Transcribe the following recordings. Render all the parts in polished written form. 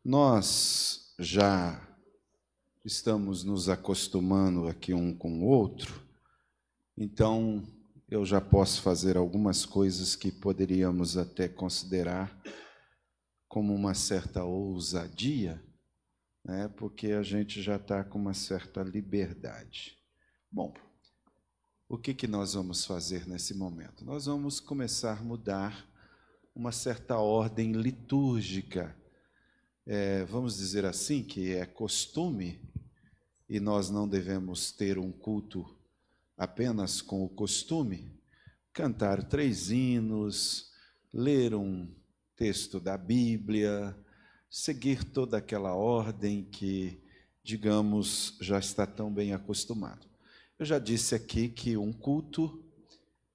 Nós já estamos nos acostumando aqui um com o outro, então eu já posso fazer algumas coisas que poderíamos até considerar como uma certa ousadia, né? Porque a gente já está com uma certa liberdade. Bom, o que nós vamos fazer nesse momento? Nós vamos começar a mudar uma certa ordem litúrgica. Vamos dizer assim, que é costume, e nós não devemos ter um culto apenas com o costume, cantar 3 hinos, ler um texto da Bíblia, seguir toda aquela ordem que, digamos, já está tão bem acostumado. Eu já disse aqui que um culto,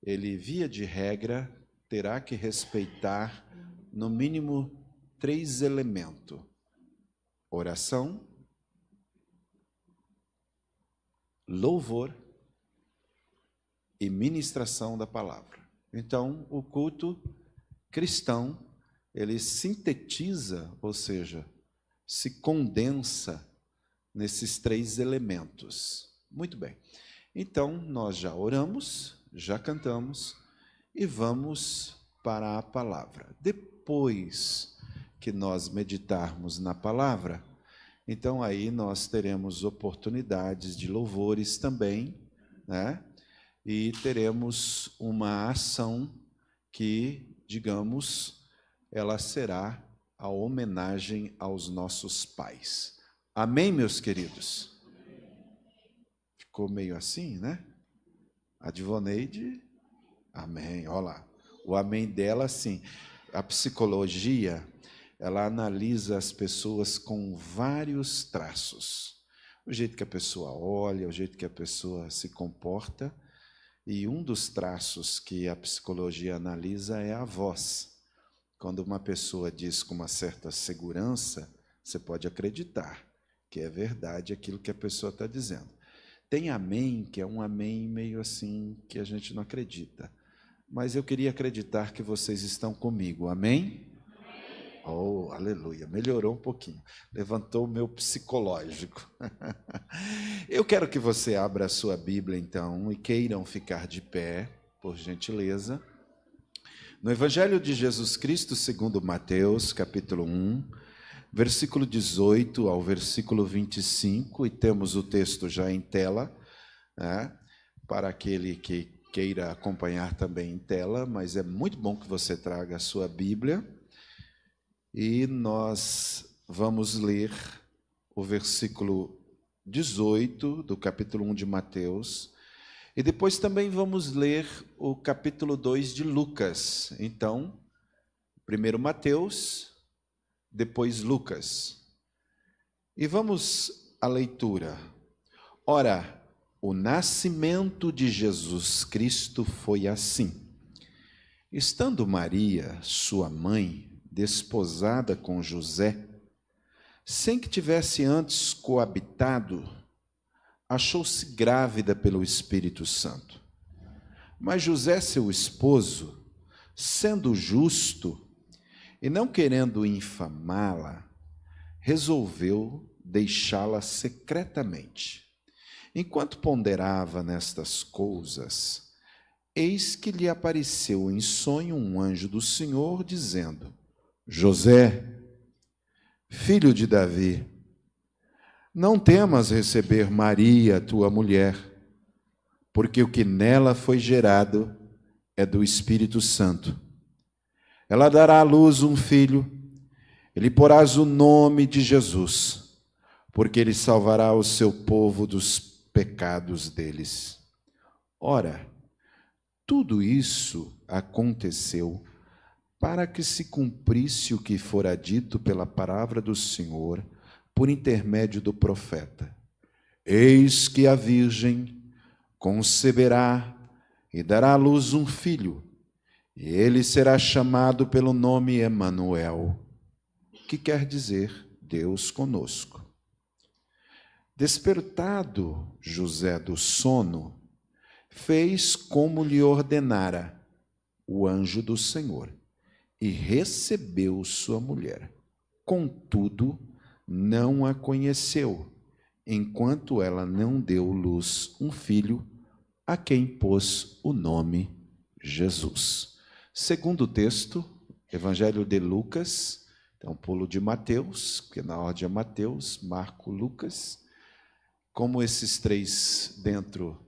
ele, via de regra, terá que respeitar, no mínimo, 3 elementos: oração, louvor e ministração da palavra. Então, o culto cristão, ele sintetiza, ou seja, se condensa nesses 3 elementos. Muito bem. Então, nós já oramos, já cantamos e vamos para a palavra. Depois que nós meditarmos na palavra, então aí nós teremos oportunidades de louvores também, né? E teremos uma ação que, digamos, ela será a homenagem aos nossos pais. Amém, meus queridos? Ficou meio assim, né? A Divoneide, amém, olha lá. O amém dela, sim. A psicologia, ela analisa as pessoas com vários traços. O jeito que a pessoa olha, o jeito que a pessoa se comporta. E um dos traços que a psicologia analisa é a voz. Quando uma pessoa diz com uma certa segurança, você pode acreditar que é verdade aquilo que a pessoa está dizendo. Tem amém, que é um amém meio assim, que a gente não acredita. Mas eu queria acreditar que vocês estão comigo, amém? Oh, aleluia, melhorou um pouquinho, levantou o meu psicológico. Eu quero que você abra a sua Bíblia, então, e queiram ficar de pé, por gentileza. No Evangelho de Jesus Cristo, segundo Mateus, capítulo 1, versículo 18 ao versículo 25, e temos o texto já em tela, né, para aquele que queira acompanhar também em tela, mas é muito bom que você traga a sua Bíblia. E nós vamos ler o versículo 18 do capítulo 1 de Mateus, e depois também vamos ler o capítulo 2 de Lucas. Então, primeiro Mateus, depois Lucas. E vamos à leitura. Ora, o nascimento de Jesus Cristo foi assim. Estando Maria, sua mãe, desposada com José, sem que tivesse antes coabitado, achou-se grávida pelo Espírito Santo. Mas José, seu esposo, sendo justo e não querendo infamá-la, resolveu deixá-la secretamente. Enquanto ponderava nestas coisas, eis que lhe apareceu em sonho um anjo do Senhor, dizendo: José, filho de Davi, não temas receber Maria, tua mulher, porque o que nela foi gerado é do Espírito Santo. Ela dará à luz um filho, e lhe porás o nome de Jesus, porque ele salvará o seu povo dos pecados deles. Ora, tudo isso aconteceu para que se cumprisse o que fora dito pela palavra do Senhor, por intermédio do profeta. Eis que a Virgem conceberá e dará à luz um filho, e ele será chamado pelo nome Emanuel, que quer dizer Deus conosco. Despertado José do sono, fez como lhe ordenara o anjo do Senhor, e recebeu sua mulher. contudo, não a conheceu, enquanto ela não deu luz um filho, a quem pôs o nome Jesus. Segundo texto, Evangelho de Lucas, então pulo de Mateus, porque na ordem é Mateus, Marco, Lucas. Como esses três, dentro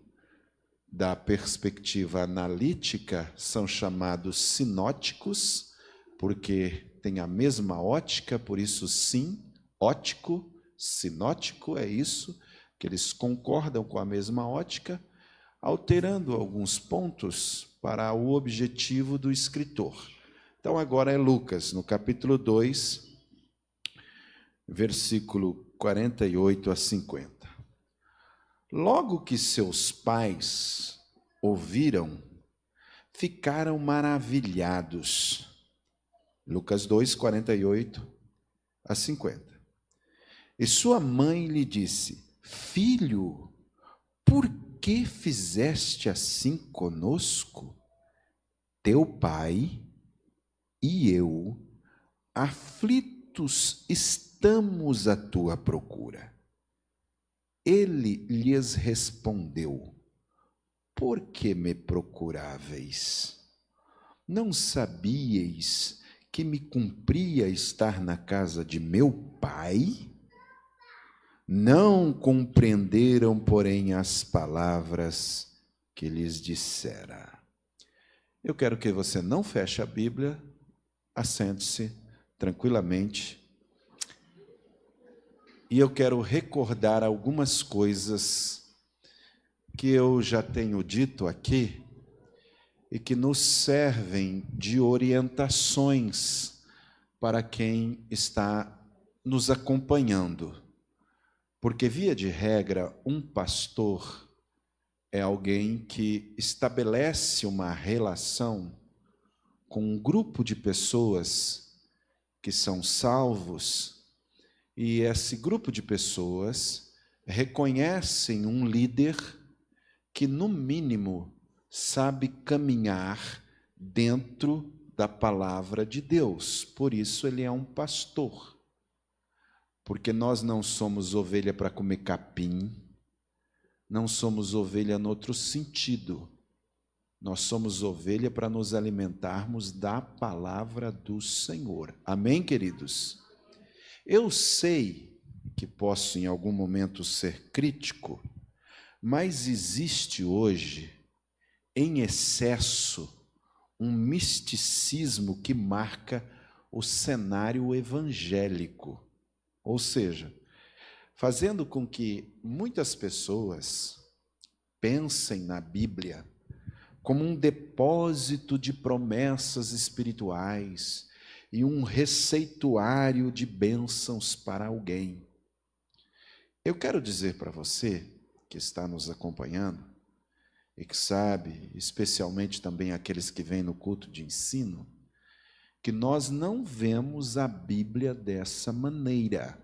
da perspectiva analítica, são chamados sinóticos, porque tem a mesma ótica, por isso sim, ótico, sinótico, é isso, que eles concordam com a mesma ótica, alterando alguns pontos para o objetivo do escritor. Então agora é Lucas, no capítulo 2, versículo 48 a 50. Logo que seus pais ouviram, ficaram maravilhados. Lucas 2, 48 a 50. E sua mãe lhe disse: Filho, por que fizeste assim conosco? Teu pai e eu, aflitos, estamos à tua procura. Ele lhes respondeu: Por que me procuráveis? Não sabíeis que me cumpria estar na casa de meu pai? Não compreenderam, porém, as palavras que lhes dissera. Eu quero que você não feche a Bíblia, assente-se tranquilamente. E eu quero recordar algumas coisas que eu já tenho dito aqui e que nos servem de orientações para quem está nos acompanhando. Porque, via de regra, um pastor é alguém que estabelece uma relação com um grupo de pessoas que são salvos, e esse grupo de pessoas reconhecem um líder que, no mínimo, sabe caminhar dentro da palavra de Deus. Por isso ele é um pastor. Porque nós não somos ovelha para comer capim, não somos ovelha no outro sentido. Nós somos ovelha para nos alimentarmos da palavra do Senhor. Amém, queridos? Eu sei que posso em algum momento ser crítico, mas existe hoje, em excesso, um misticismo que marca o cenário evangélico. Ou seja, fazendo com que muitas pessoas pensem na Bíblia como um depósito de promessas espirituais e um receituário de bênçãos para alguém. Eu quero dizer para você, que está nos acompanhando, e que sabe, especialmente também aqueles que vêm no culto de ensino, que nós não vemos a Bíblia dessa maneira.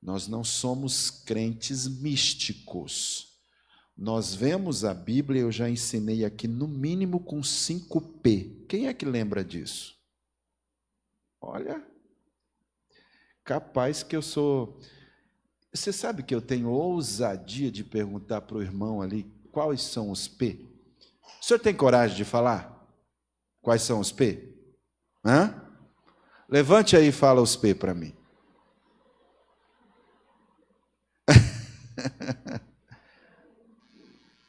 Nós não somos crentes místicos. Nós vemos a Bíblia, eu já ensinei aqui, no mínimo com 5P. Quem é que lembra disso? Olha, capaz que eu sou... Você sabe que eu tenho ousadia de perguntar para o irmão ali, quais são os P? O senhor tem coragem de falar? Quais são os P? Hã? Levante aí e fala os P para mim.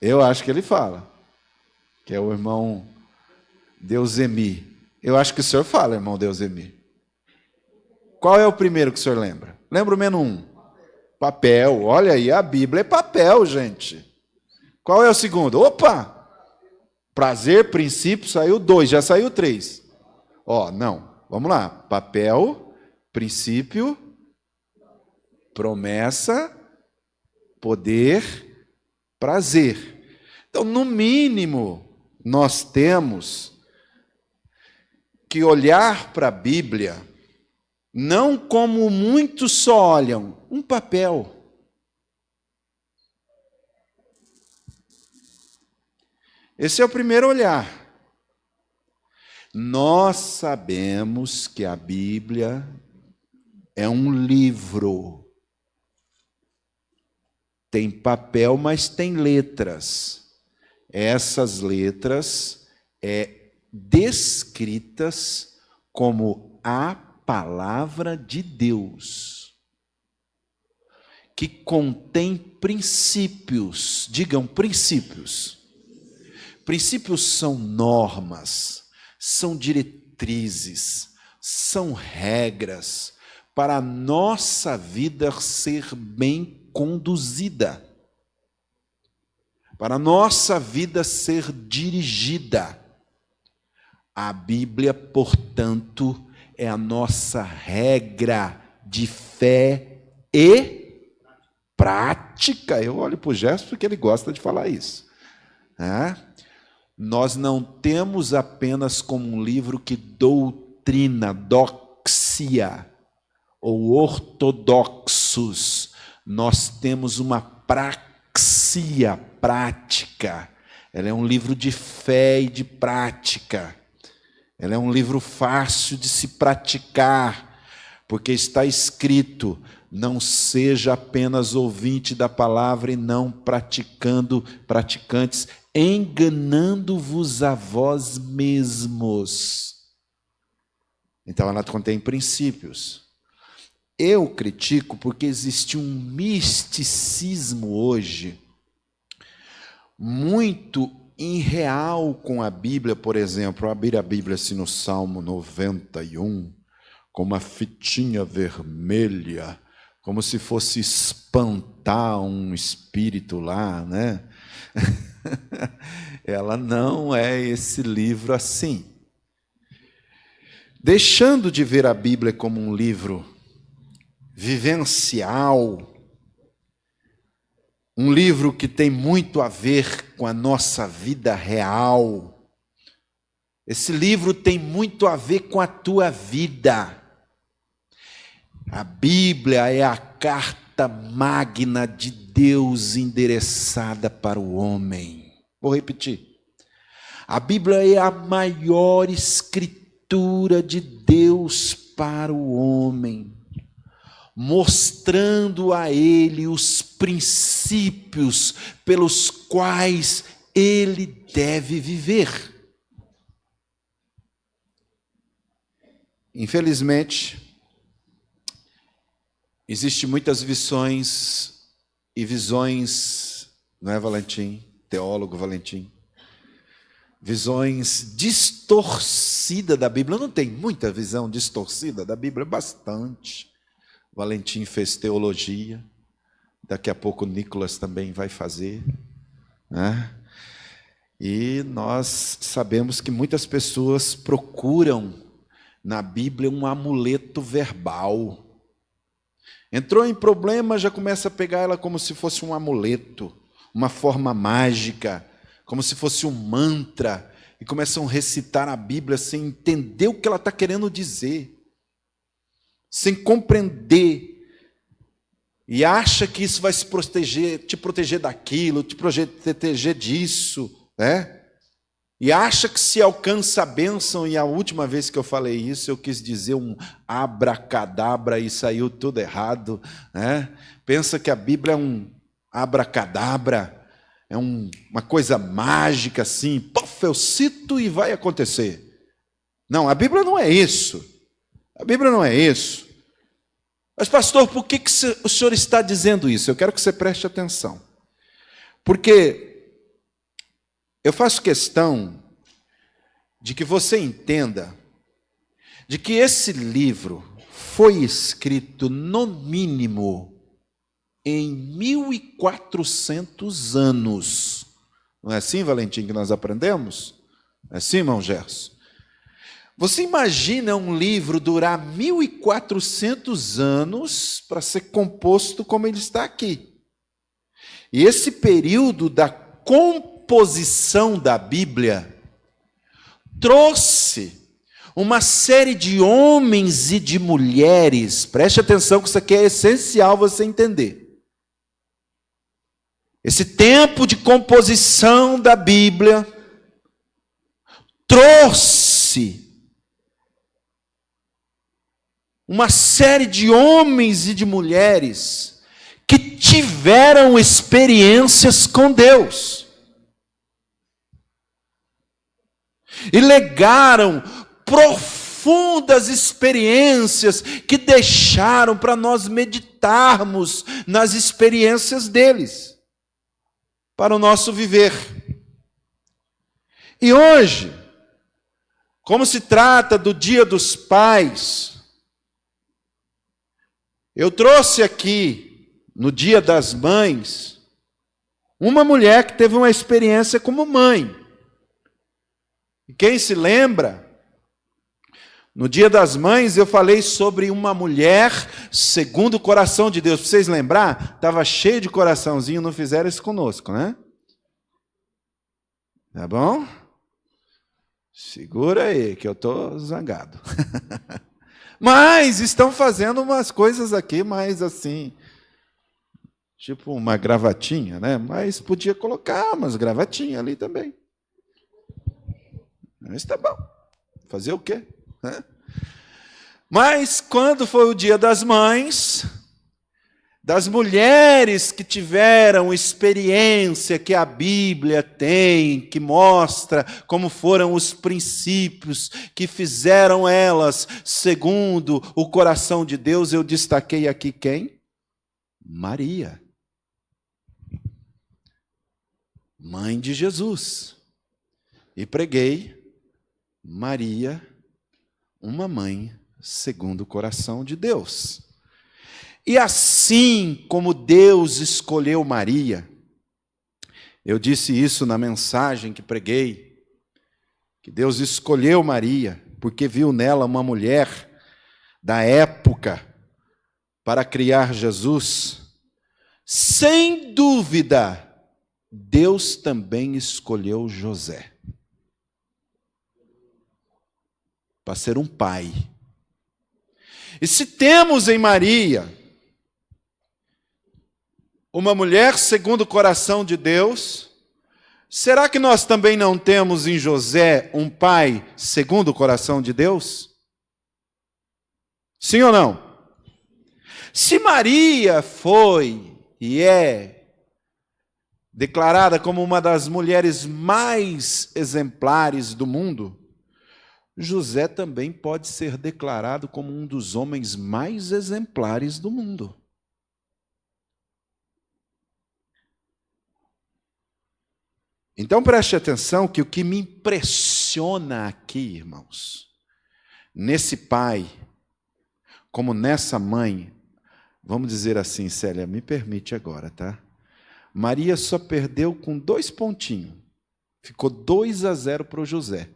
Eu acho que ele fala, que é o irmão Deusemi. Eu acho que o senhor fala, irmão Deusemi. Qual é o primeiro que o senhor lembra? Lembra o menu 1? Papel. Olha aí, a Bíblia é papel, gente. Qual é o segundo? Opa! Prazer, princípio, saiu 2, já saiu 3. Ó, não. Vamos lá. Papel, princípio, promessa, poder, prazer. Então, no mínimo, nós temos que olhar para a Bíblia não como muitos só olham, um papel. Esse é o primeiro olhar. Nós sabemos que a Bíblia é um livro. Tem papel, mas tem letras. Essas letras descritas como a palavra de Deus, que contém princípios. Digam princípios. Princípios são normas, são diretrizes, são regras para a nossa vida ser bem conduzida, para a nossa vida ser dirigida. A Bíblia, portanto, é a nossa regra de fé e prática. Eu olho para o Gerson porque ele gosta de falar isso. Nós não temos apenas como um livro que doutrina, doxia, ou ortodoxos. Nós temos uma praxia, prática. Ela é um livro de fé e de prática. Ela é um livro fácil de se praticar, porque está escrito: não seja apenas ouvinte da palavra e não praticantes, enganando-vos a vós mesmos. Então ela contém princípios. Eu critico porque existe um misticismo hoje muito irreal com a Bíblia. Por exemplo, abrir a Bíblia assim no Salmo 91, com uma fitinha vermelha, como se fosse espantar um espírito lá, né? Ela não é esse livro assim. Deixando de ver a Bíblia como um livro vivencial, um livro que tem muito a ver com a nossa vida real. Esse livro tem muito a ver com a tua vida. A Bíblia é a carta magna de Deus endereçada para o homem. Vou repetir. A Bíblia é a maior escritura de Deus para o homem, mostrando a ele os princípios pelos quais ele deve viver. Infelizmente, existem muitas visões e visões, não é, Valentim? Teólogo Valentim? Visões distorcidas da Bíblia. Não tem muita visão distorcida da Bíblia? Bastante. Valentim fez teologia, daqui a pouco o Nicolas também vai fazer, né? E nós sabemos que muitas pessoas procuram na Bíblia um amuleto verbal. Entrou em problema, já começa a pegar ela como se fosse um amuleto, uma forma mágica, como se fosse um mantra, e começam a recitar a Bíblia sem entender o que ela está querendo dizer, sem compreender, e acha que isso vai te proteger daquilo, te proteger disso, né? E acha que se alcança a bênção, e a última vez que eu falei isso, eu quis dizer um abracadabra e saiu tudo errado, né? Pensa que a Bíblia é um abracadabra, é uma coisa mágica assim, pof, eu cito e vai acontecer. Não, a Bíblia não é isso. A Bíblia não é isso. Mas, pastor, por que o senhor está dizendo isso? Eu quero que você preste atenção. Porque eu faço questão de que você entenda de que esse livro foi escrito, no mínimo, em 1400 anos. Não é assim, Valentim, que nós aprendemos? Não é assim, irmão Gerson? Você imagina um livro durar 1400 anos para ser composto como ele está aqui. E esse período da composição da Bíblia trouxe uma série de homens e de mulheres. Preste atenção que isso aqui é essencial você entender. Esse tempo de composição da Bíblia trouxe uma série de homens e de mulheres que tiveram experiências com Deus e legaram profundas experiências que deixaram para nós meditarmos nas experiências deles, para o nosso viver. E hoje, como se trata do Dia dos Pais, eu trouxe aqui, no Dia das Mães, uma mulher que teve uma experiência como mãe. E quem se lembra, no Dia das Mães eu falei sobre uma mulher segundo o coração de Deus. Para vocês lembrar, estava cheio de coraçãozinho, não fizeram isso conosco, né? Tá bom? Segura aí, que eu estou zangado. Mas estão fazendo umas coisas aqui mais assim, tipo uma gravatinha, né? Mas podia colocar umas gravatinhas ali também. Mas tá bom. Fazer o quê? Mas quando foi o Dia das Mães, das mulheres que tiveram experiência que a Bíblia tem, que mostra como foram os princípios que fizeram elas segundo o coração de Deus, eu destaquei aqui quem? Maria, mãe de Jesus. E preguei Maria, uma mãe segundo o coração de Deus. E assim como Deus escolheu Maria, eu disse isso na mensagem que preguei, que Deus escolheu Maria, porque viu nela uma mulher da época para criar Jesus. Sem dúvida, Deus também escolheu José para ser um pai. E se temos em Maria uma mulher segundo o coração de Deus, será que nós também não temos em José um pai segundo o coração de Deus? Sim ou não? Se Maria foi e é declarada como uma das mulheres mais exemplares do mundo, José também pode ser declarado como um dos homens mais exemplares do mundo. Então preste atenção que o que me impressiona aqui, irmãos, nesse pai, como nessa mãe, vamos dizer assim, Célia, me permite agora, tá? Maria só perdeu com 2 pontinhos. Ficou 2-0 para o José.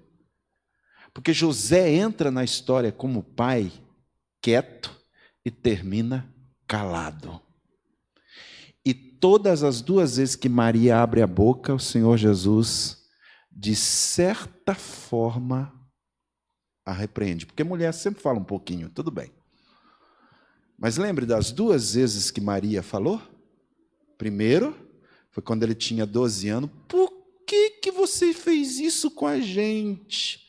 Porque José entra na história como pai quieto e termina calado. E todas as 2 vezes que Maria abre a boca, o Senhor Jesus, de certa forma, a repreende. Porque mulher sempre fala um pouquinho, tudo bem. Mas lembre das 2 vezes que Maria falou? Primeiro, foi quando ele tinha 12 anos. Por que você fez isso com a gente?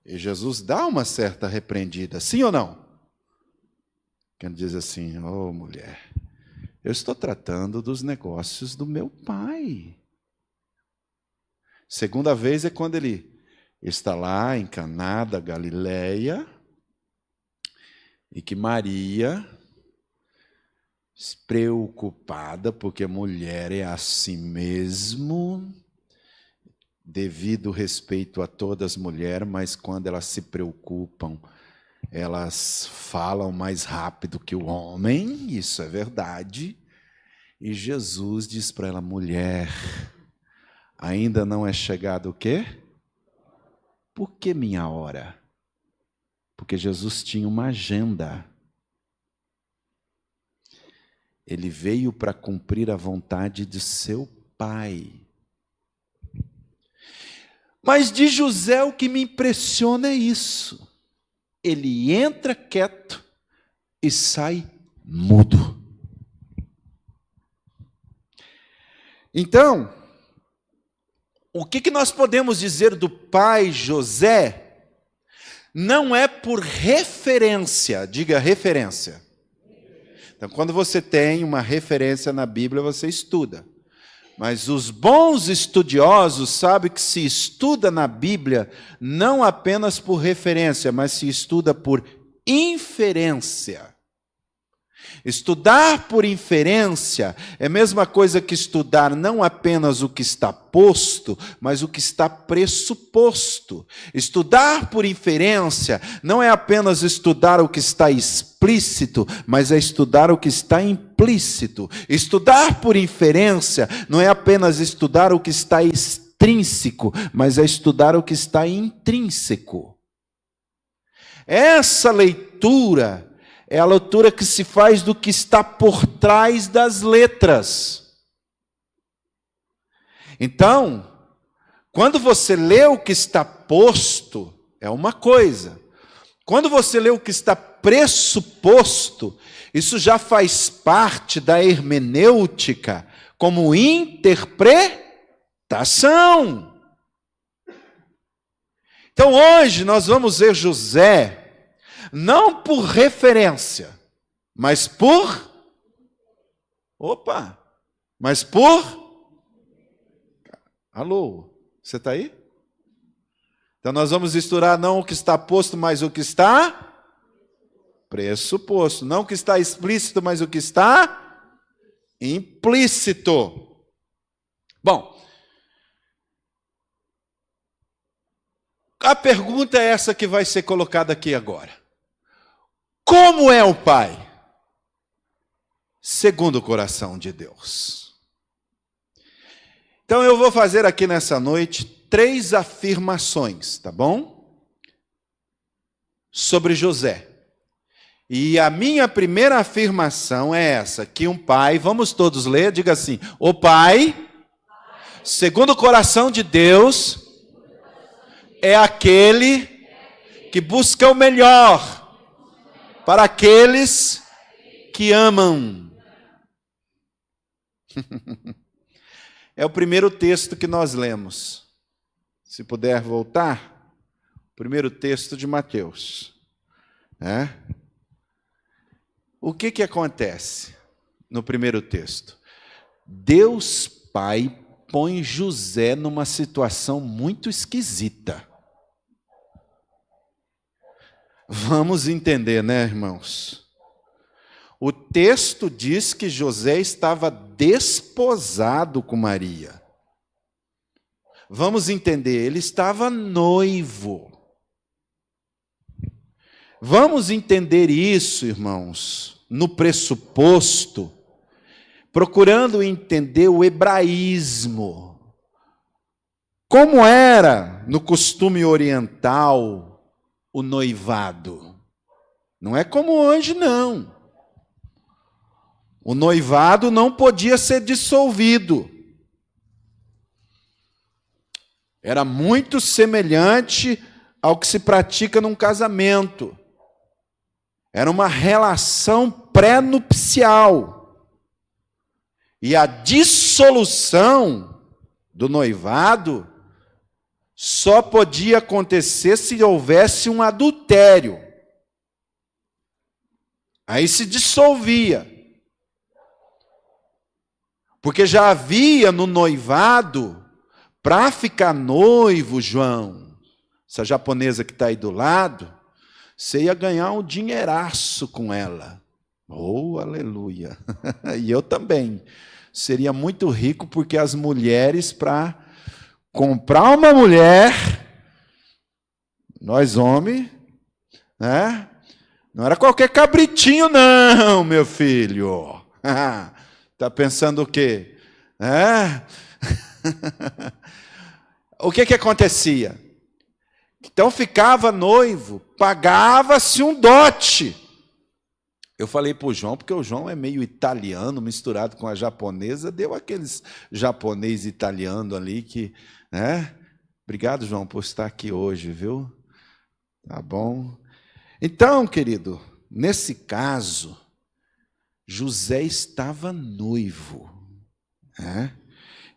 E Jesus dá uma certa repreendida, sim ou não? Quem diz assim, oh mulher, eu estou tratando dos negócios do meu pai. Segunda vez é quando ele está lá em Caná da Galileia e que Maria, preocupada, porque mulher é assim mesmo, devido respeito a todas as mulheres, mas quando elas se preocupam, elas falam mais rápido que o homem, isso é verdade. E Jesus diz para ela, mulher, ainda não é chegado o quê? Por que minha hora? Porque Jesus tinha uma agenda. Ele veio para cumprir a vontade de seu pai. Mas de José o que me impressiona é isso. Ele entra quieto e sai mudo. Então, o que nós podemos dizer do pai José? não é por referência, diga referência. Então, quando você tem uma referência na Bíblia, você estuda. Mas os bons estudiosos sabem que se estuda na Bíblia não apenas por referência, mas se estuda por inferência. Estudar por inferência é a mesma coisa que estudar não apenas o que está posto, mas o que está pressuposto. Estudar por inferência não é apenas estudar o que está explícito, mas é estudar o que está implícito. Estudar por inferência não é apenas estudar o que está extrínseco, mas é estudar o que está intrínseco. Essa leitura é a leitura que se faz do que está por trás das letras. Então, quando você lê o que está posto, é uma coisa. Quando você lê o que está pressuposto, isso já faz parte da hermenêutica como interpretação. Então, hoje nós vamos ver José não por referência, mas por... Mas por... Alô, você está aí? Então nós vamos estudar não o que está posto, mas o que está pressuposto. Não o que está explícito, mas o que está implícito. Bom, a pergunta é essa que vai ser colocada aqui agora. Como é o Pai? Segundo o coração de Deus. Então eu vou fazer aqui nessa noite 3 afirmações, tá bom? Sobre José. E a minha primeira afirmação é essa, que um pai, vamos todos ler, diga assim: o Pai, segundo o coração de Deus, é aquele que busca o melhor para aqueles que amam. É o primeiro texto que nós lemos. Se puder voltar, o primeiro texto de Mateus. O que acontece no primeiro texto? Deus Pai põe José numa situação muito esquisita. Vamos entender, né, irmãos? O texto diz que José estava desposado com Maria. Vamos entender, ele estava noivo. Vamos entender isso, irmãos, no pressuposto, procurando entender o hebraísmo. Como era no costume oriental o noivado? Não é como hoje, não. O noivado não podia ser dissolvido. Era muito semelhante ao que se pratica num casamento. Era uma relação pré-nupcial. E a dissolução do noivado só podia acontecer se houvesse um adultério. Aí se dissolvia. Porque já havia no noivado, para ficar noivo, João, essa japonesa que está aí do lado, você ia ganhar um dinheiraço com ela. Oh, aleluia! E eu também. Seria muito rico, porque as mulheres, para comprar uma mulher, nós homens, né? Não era qualquer cabritinho, não, meu filho. Está pensando o quê? O que acontecia? Então ficava noivo, pagava-se um dote. Eu falei para o João, porque o João é meio italiano, misturado com a japonesa, deu aqueles japonês italiano ali que... Obrigado, João, por estar aqui hoje, viu? Tá bom? Então, querido, nesse caso, José estava noivo,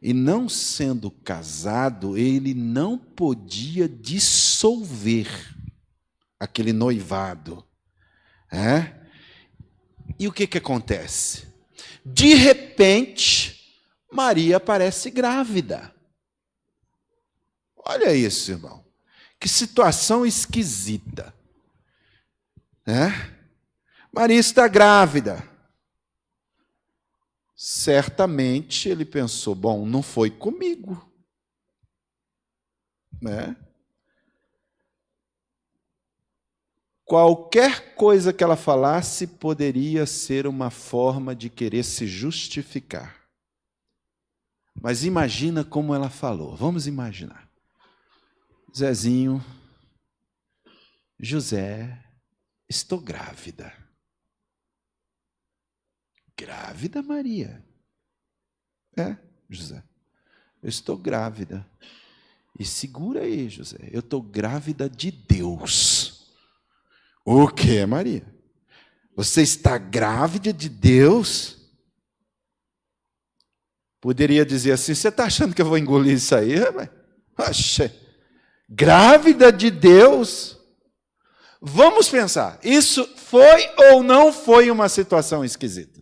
e não sendo casado, ele não podia dissolver. aquele noivado. E o que acontece? De repente, Maria aparece grávida. Olha isso, irmão. Que situação esquisita. Maria está grávida. Certamente ele pensou, bom, não foi comigo. Qualquer coisa que ela falasse poderia ser uma forma de querer se justificar. Mas imagina como ela falou. Vamos imaginar. Zezinho, José, estou grávida. Grávida, Maria? José, eu estou grávida. E segura aí, José, eu estou grávida de Deus. O que, Maria? Você está grávida de Deus? Poderia dizer assim, você está achando que eu vou engolir isso aí? Oxe, grávida de Deus? Vamos pensar, isso foi ou não foi uma situação esquisita?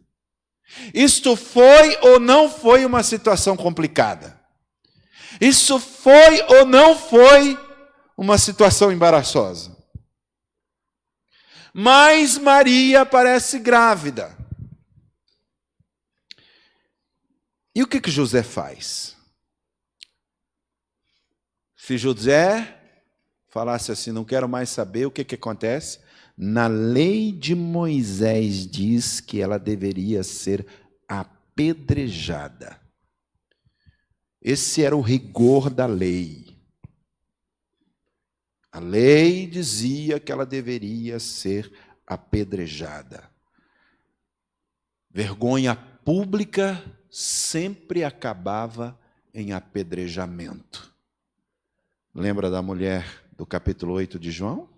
Isto foi ou não foi uma situação complicada? Isso foi ou não foi uma situação embaraçosa? Mas Maria parece grávida. E o que José faz? Se José falasse assim, não quero mais saber, o que acontece? Na lei de Moisés diz que ela deveria ser apedrejada. Esse era o rigor da lei. A lei dizia que ela deveria ser apedrejada. Vergonha pública sempre acabava em apedrejamento. Lembra da mulher do capítulo 8 de João?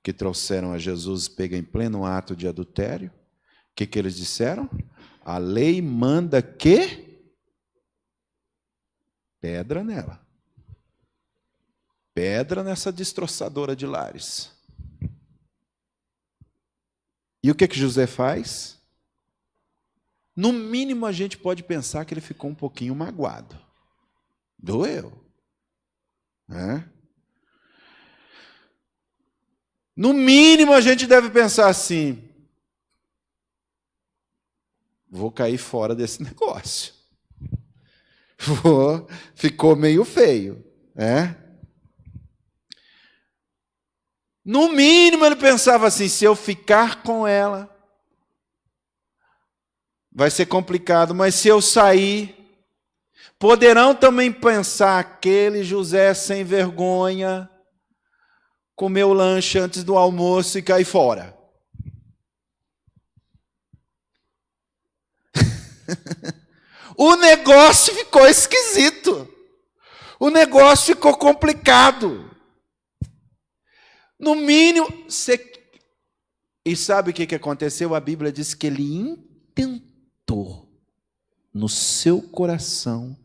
Que trouxeram a Jesus pega em pleno ato de adultério. O que eles disseram? A lei manda que pedra nela. Pedra nessa destroçadora de lares. E o que José faz? No mínimo a gente pode pensar que ele ficou um pouquinho magoado. Doeu. No mínimo a gente deve pensar assim, vou cair fora desse negócio. Ficou meio feio. No mínimo ele pensava assim, se eu ficar com ela, vai ser complicado, mas se eu sair, poderão também pensar, aquele José sem vergonha, comeu lanche antes do almoço e cair fora. O negócio ficou esquisito. O negócio ficou complicado. No mínimo, e sabe o que aconteceu? A Bíblia diz que ele intentou no seu coração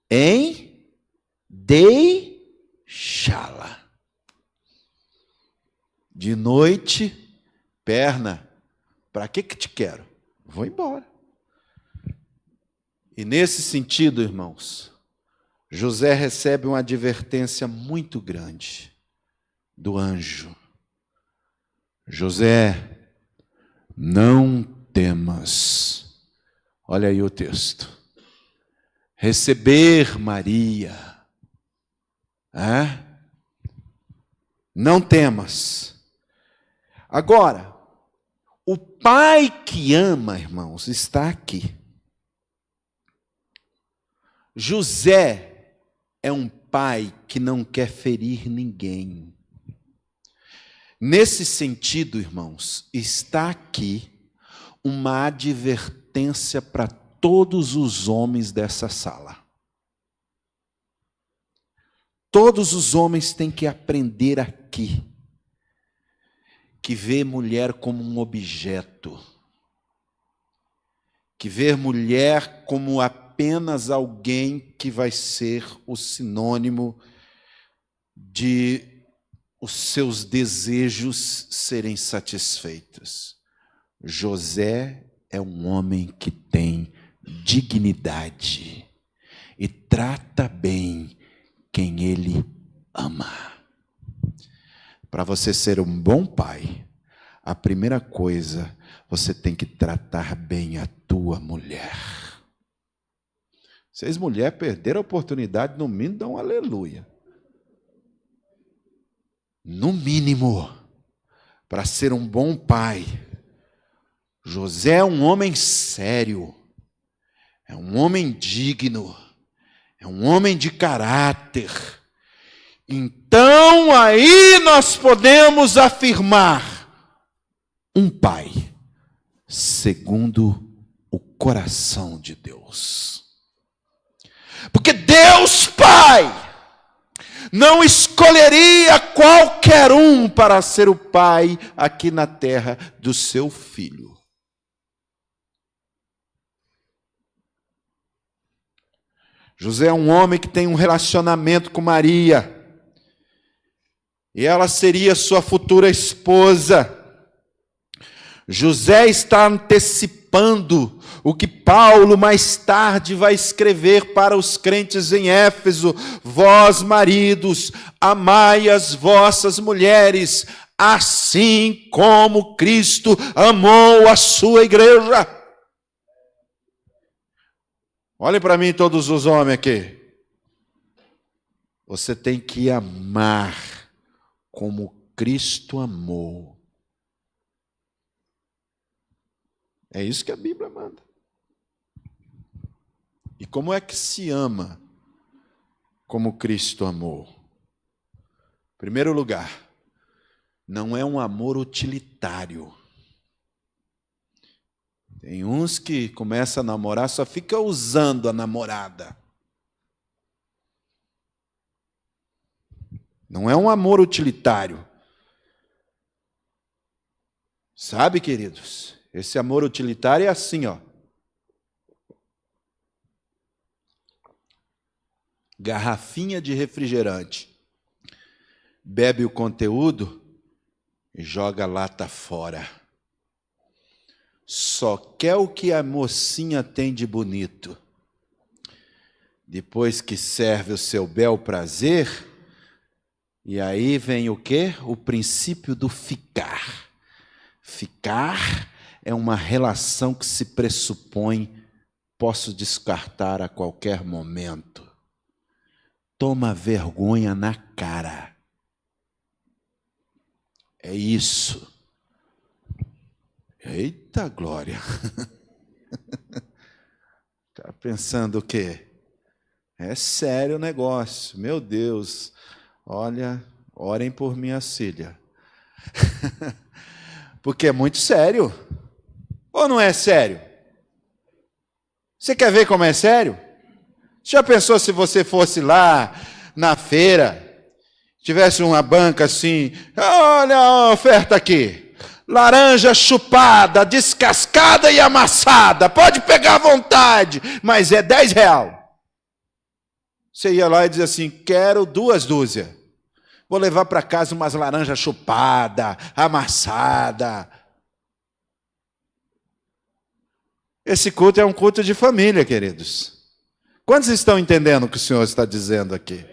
em deixá-la. De noite, perna, para que te quero? Vou embora. E nesse sentido, irmãos, José recebe uma advertência muito grande do anjo. José, não temas. Olha aí o texto. Receber Maria. Não temas. Agora, o pai que ama, irmãos, está aqui. José é um pai que não quer ferir ninguém. Nesse sentido, irmãos, está aqui uma advertência para todos os homens dessa sala. Todos os homens têm que aprender aqui que vê mulher como um objeto, que vê mulher como apenas alguém que vai ser o sinônimo de os seus desejos serem satisfeitos. José é um homem que tem dignidade e trata bem quem ele ama. Para você ser um bom pai, a primeira coisa, você tem que tratar bem a tua mulher. Vocês mulheres perderam a oportunidade, no mínimo dão um aleluia. No mínimo, para ser um bom pai, José é um homem sério, é um homem digno, é um homem de caráter. Então aí nós podemos afirmar um pai segundo o coração de Deus. Porque Deus Pai não escolheria qualquer um para ser o pai aqui na terra do seu filho. José é um homem que tem um relacionamento com Maria. E ela seria sua futura esposa. José está antecipando o que Paulo mais tarde vai escrever para os crentes em Éfeso. Vós, maridos, amai as vossas mulheres, assim como Cristo amou a sua igreja. Olhem para mim todos os homens aqui. Você tem que amar como Cristo amou. É isso que a Bíblia manda. E como é que se ama como Cristo amou? Em primeiro lugar, não é um amor utilitário. Tem uns que começam a namorar, só fica usando a namorada. Não é um amor utilitário. Sabe, queridos? Esse amor utilitário é assim, ó. Garrafinha de refrigerante. Bebe o conteúdo e joga a lata fora. Só quer o que a mocinha tem de bonito. Depois que serve o seu bel prazer, e aí vem o quê? O princípio do ficar. Ficar é uma relação que se pressupõe, posso descartar a qualquer momento. Toma vergonha na cara. É isso. Eita glória! Está pensando o quê? É sério o negócio. Meu Deus, olha, orem por minha filha. Porque é muito sério. Ou não é sério? Você quer ver como é sério? Já pensou se você fosse lá na feira, tivesse uma banca assim, olha a oferta aqui. Laranja chupada, descascada e amassada. Pode pegar à vontade, mas é R$10. Você ia lá e dizia assim, quero 2 dúzias. Vou levar para casa umas laranjas chupada, amassada. Esse culto é um culto de família, queridos. Quantos estão entendendo o que o Senhor está dizendo aqui?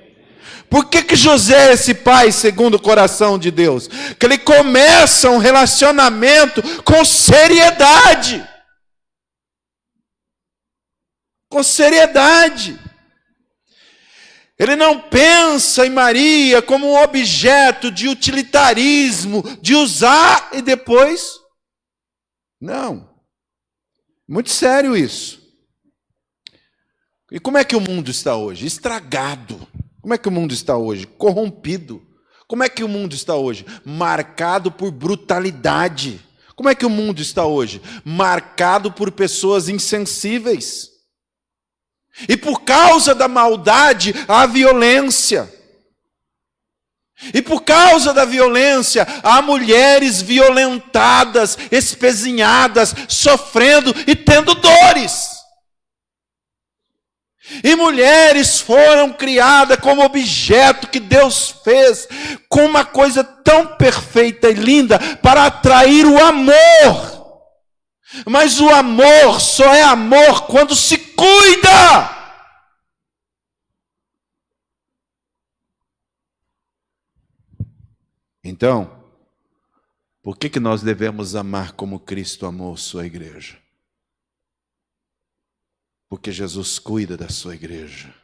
Por que José é esse pai segundo o coração de Deus? Que ele começa um relacionamento com seriedade. Com seriedade. Ele não pensa em Maria como um objeto de utilitarismo, de usar e depois... Não. Muito sério isso. E como é que o mundo está hoje? Estragado. Como é que o mundo está hoje? Corrompido. Como é que o mundo está hoje? Marcado por brutalidade. Como é que o mundo está hoje? Marcado por pessoas insensíveis. E por causa da maldade, há violência. E por causa da violência, há mulheres violentadas, espezinhadas, sofrendo e tendo dores. E mulheres foram criadas como objeto que Deus fez, com uma coisa tão perfeita e linda, para atrair o amor. Mas o amor só é amor quando se cuida. Então, por que nós devemos amar como Cristo amou sua igreja? Porque Jesus cuida da sua igreja.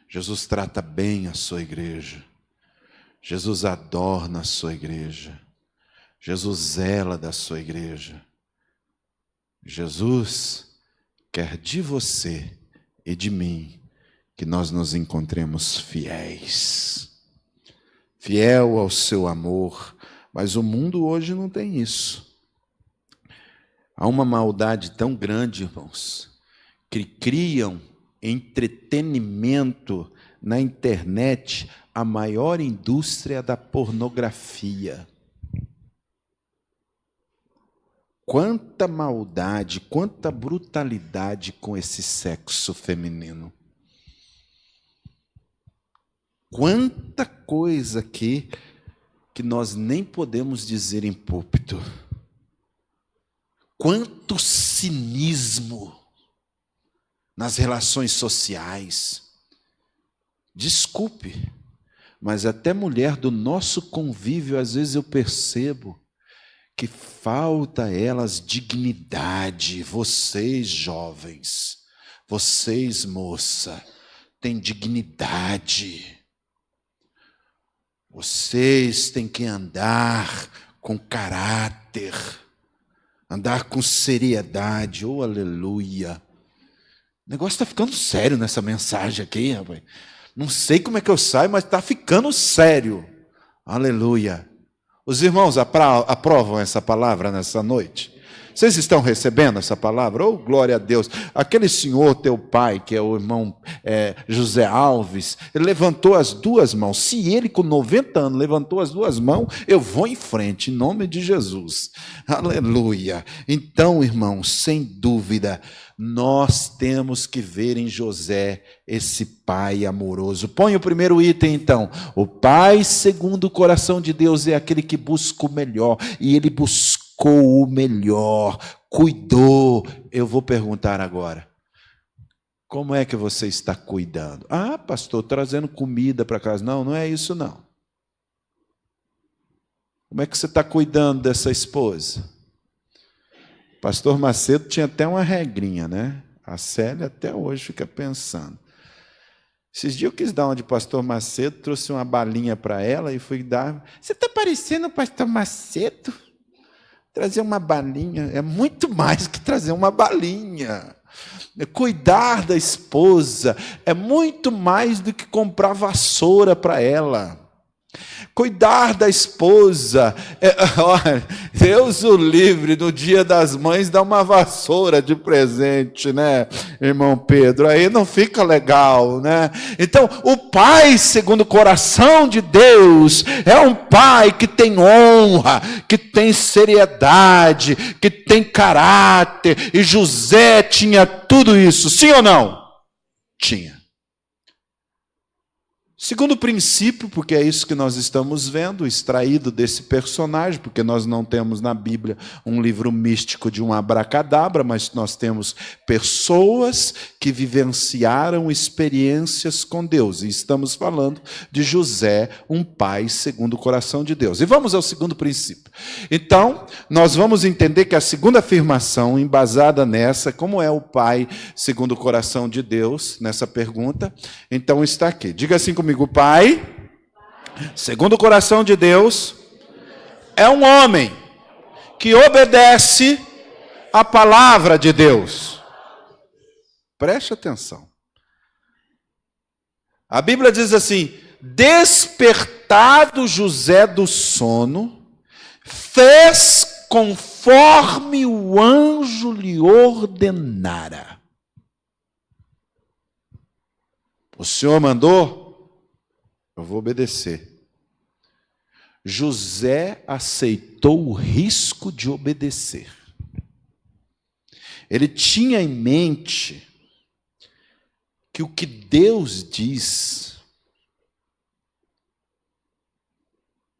Jesus trata bem a sua igreja. Jesus adorna a sua igreja. Jesus zela da sua igreja. Jesus quer de você e de mim que nós nos encontremos fiéis. Fiel ao seu amor. Mas o mundo hoje não tem isso. Há uma maldade tão grande, irmãos, que criam entretenimento na internet, a maior indústria da pornografia. Quanta maldade, quanta brutalidade com esse sexo feminino. Quanta coisa aqui que nós nem podemos dizer em púlpito. Quanto cinismo nas relações sociais. Desculpe, mas até mulher do nosso convívio, às vezes eu percebo que falta a elas dignidade. Vocês jovens, vocês moça, têm dignidade. Vocês têm que andar com caráter, andar com seriedade. Oh, aleluia. O negócio está ficando sério nessa mensagem aqui, rapaz. Não sei como é que eu saio, mas está ficando sério. Aleluia. Os irmãos aprovam essa palavra nessa noite? Vocês estão recebendo essa palavra? Oh, glória a Deus. Aquele senhor, teu pai, que é o irmão José Alves, ele levantou as duas mãos. Se ele, com 90 anos, levantou as duas mãos, eu vou em frente, em nome de Jesus. Aleluia. Então, irmãos, sem dúvida, nós temos que ver em José esse pai amoroso. Põe o primeiro item, então. O pai segundo o coração de Deus é aquele que busca o melhor. E ele buscou o melhor, cuidou. Eu vou perguntar agora. Como é que você está cuidando? Ah, pastor, trazendo comida para casa. Não, não é isso não. Como é que você está cuidando dessa esposa? Pastor Macedo tinha até uma regrinha, né? A Célia até hoje fica pensando. Esses dias eu quis dar uma de pastor Macedo, trouxe uma balinha para ela e fui dar. Você está parecendo o pastor Macedo? Trazer uma balinha é muito mais que trazer uma balinha. Cuidar da esposa é muito mais do que comprar vassoura para ela. Cuidar da esposa, olha, Deus o livre, no dia das mães dá uma vassoura de presente, né, irmão Pedro? Aí não fica legal, né? Então, o pai, segundo o coração de Deus, é um pai que tem honra, que tem seriedade, que tem caráter, e José tinha tudo isso, sim ou não? Tinha. Segundo princípio, porque é isso que nós estamos vendo, extraído desse personagem, porque nós não temos na Bíblia um livro místico de um abracadabra, mas nós temos pessoas que vivenciaram experiências com Deus. E estamos falando de José, um pai segundo o coração de Deus. E vamos ao segundo princípio. Então, nós vamos entender que a segunda afirmação, embasada nessa, como é o pai segundo o coração de Deus, nessa pergunta, então está aqui. Diga assim comigo. O pai, segundo o coração de Deus, é um homem que obedece à palavra de Deus. Preste atenção. A Bíblia diz assim: despertado José do sono, fez conforme o anjo lhe ordenara. O Senhor mandou? Eu vou obedecer. José aceitou o risco de obedecer. Ele tinha em mente que o que Deus diz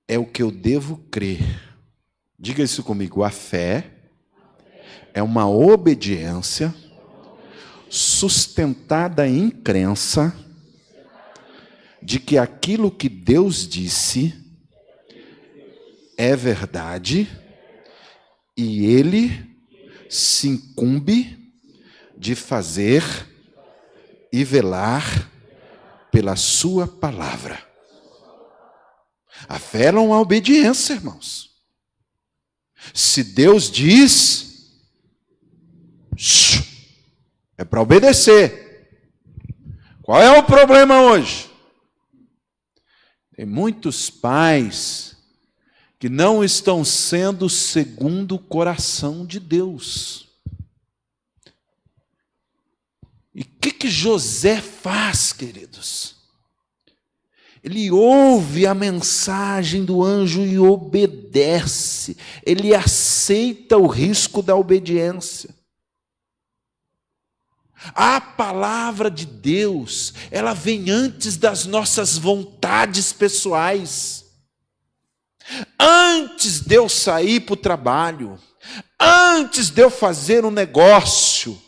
é o que eu devo crer. Diga isso comigo. A fé é uma obediência sustentada em crença de que aquilo que Deus disse é verdade e Ele se incumbe de fazer e velar pela sua palavra. A fé é uma obediência, irmãos. Se Deus diz, é para obedecer. Qual é o problema hoje? Tem muitos pais que não estão sendo segundo o coração de Deus. E o que José faz, queridos? Ele ouve a mensagem do anjo e obedece. Ele aceita o risco da obediência. A palavra de Deus, ela vem antes das nossas vontades pessoais. Antes de eu sair para o trabalho, antes de eu fazer um negócio,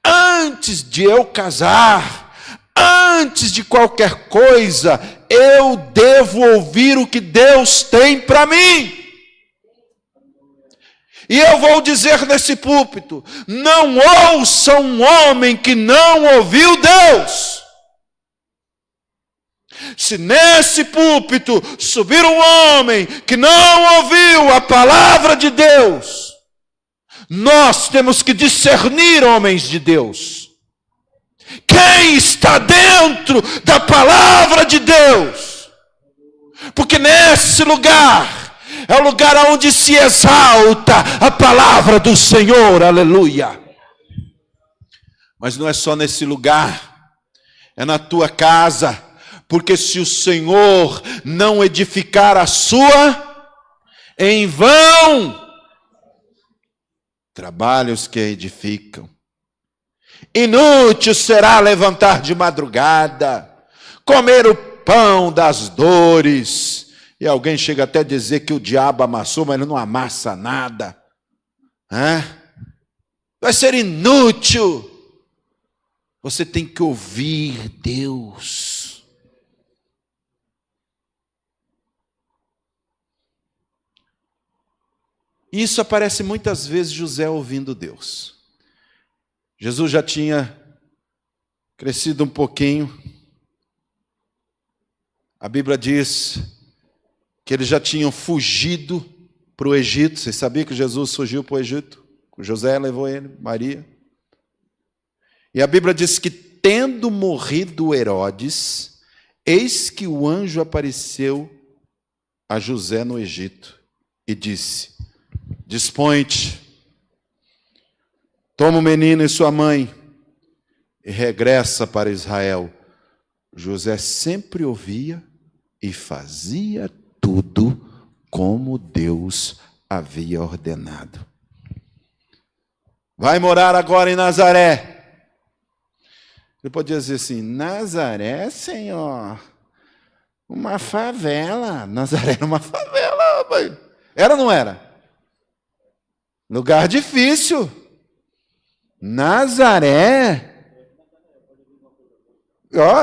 antes de eu casar, antes de qualquer coisa, eu devo ouvir o que Deus tem para mim. E eu vou dizer nesse púlpito: não ouça um homem que não ouviu Deus. Se nesse púlpito subir um homem que não ouviu a palavra de Deus, nós temos que discernir, homens de Deus, quem está dentro da palavra de Deus. Porque nesse lugar é o lugar onde se exalta a palavra do Senhor, aleluia. Mas não é só nesse lugar, é na tua casa, porque se o Senhor não edificar a sua, em vão trabalham os que a edificam. Inútil será levantar de madrugada, comer o pão das dores. E alguém chega até a dizer que o diabo amassou, mas ele não amassa nada. Vai ser inútil. Você tem que ouvir Deus. Isso aparece muitas vezes José ouvindo Deus. Jesus já tinha crescido um pouquinho. A Bíblia diz que eles já tinham fugido para o Egito. Vocês sabiam que Jesus fugiu para o Egito? José levou ele, Maria. E a Bíblia diz que, tendo morrido Herodes, eis que o anjo apareceu a José no Egito e disse: dispõe-te, toma o menino e sua mãe e regressa para Israel. José sempre ouvia e fazia tudo como Deus havia ordenado. Vai morar agora em Nazaré. Ele podia dizer assim: Nazaré, Senhor, uma favela. Nazaré era uma favela, pai. Era ou não era? Lugar difícil. Nazaré.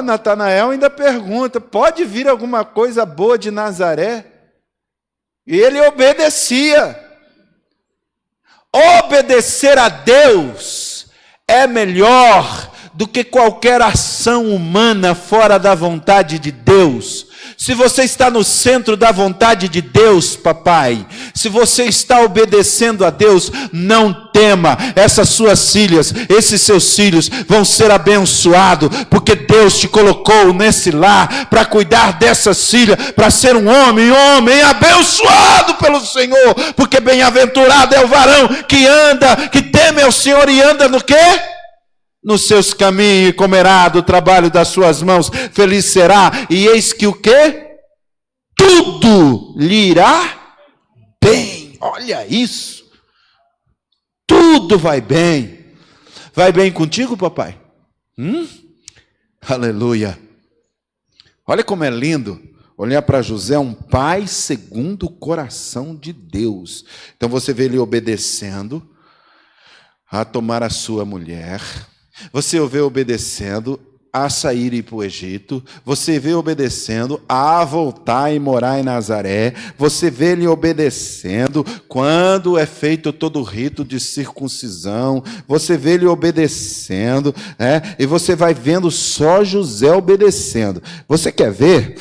Natanael ainda pergunta: pode vir alguma coisa boa de Nazaré? E ele obedecia. Obedecer a Deus é melhor do que qualquer ação humana fora da vontade de Deus. Se você está no centro da vontade de Deus, papai, se você está obedecendo a Deus, não tema. Essas suas filhas, esses seus filhos vão ser abençoados, porque Deus te colocou nesse lar para cuidar dessas filhas, para ser um homem abençoado pelo Senhor, porque bem-aventurado é o varão que teme ao Senhor e anda no quê? Nos seus caminhos, e comerá do trabalho das suas mãos, feliz será, e eis que o quê? Tudo lhe irá bem. Olha isso. Tudo vai bem. Vai bem contigo, papai? Aleluia. Olha como é lindo olhar para José, um pai segundo o coração de Deus. Então você vê ele obedecendo a tomar a sua mulher. Você o vê obedecendo a sair e ir para o Egito. Você vê obedecendo a voltar e morar em Nazaré. Você vê ele obedecendo quando é feito todo o rito de circuncisão. Você vê ele obedecendo, e você vai vendo só José obedecendo. Você quer ver?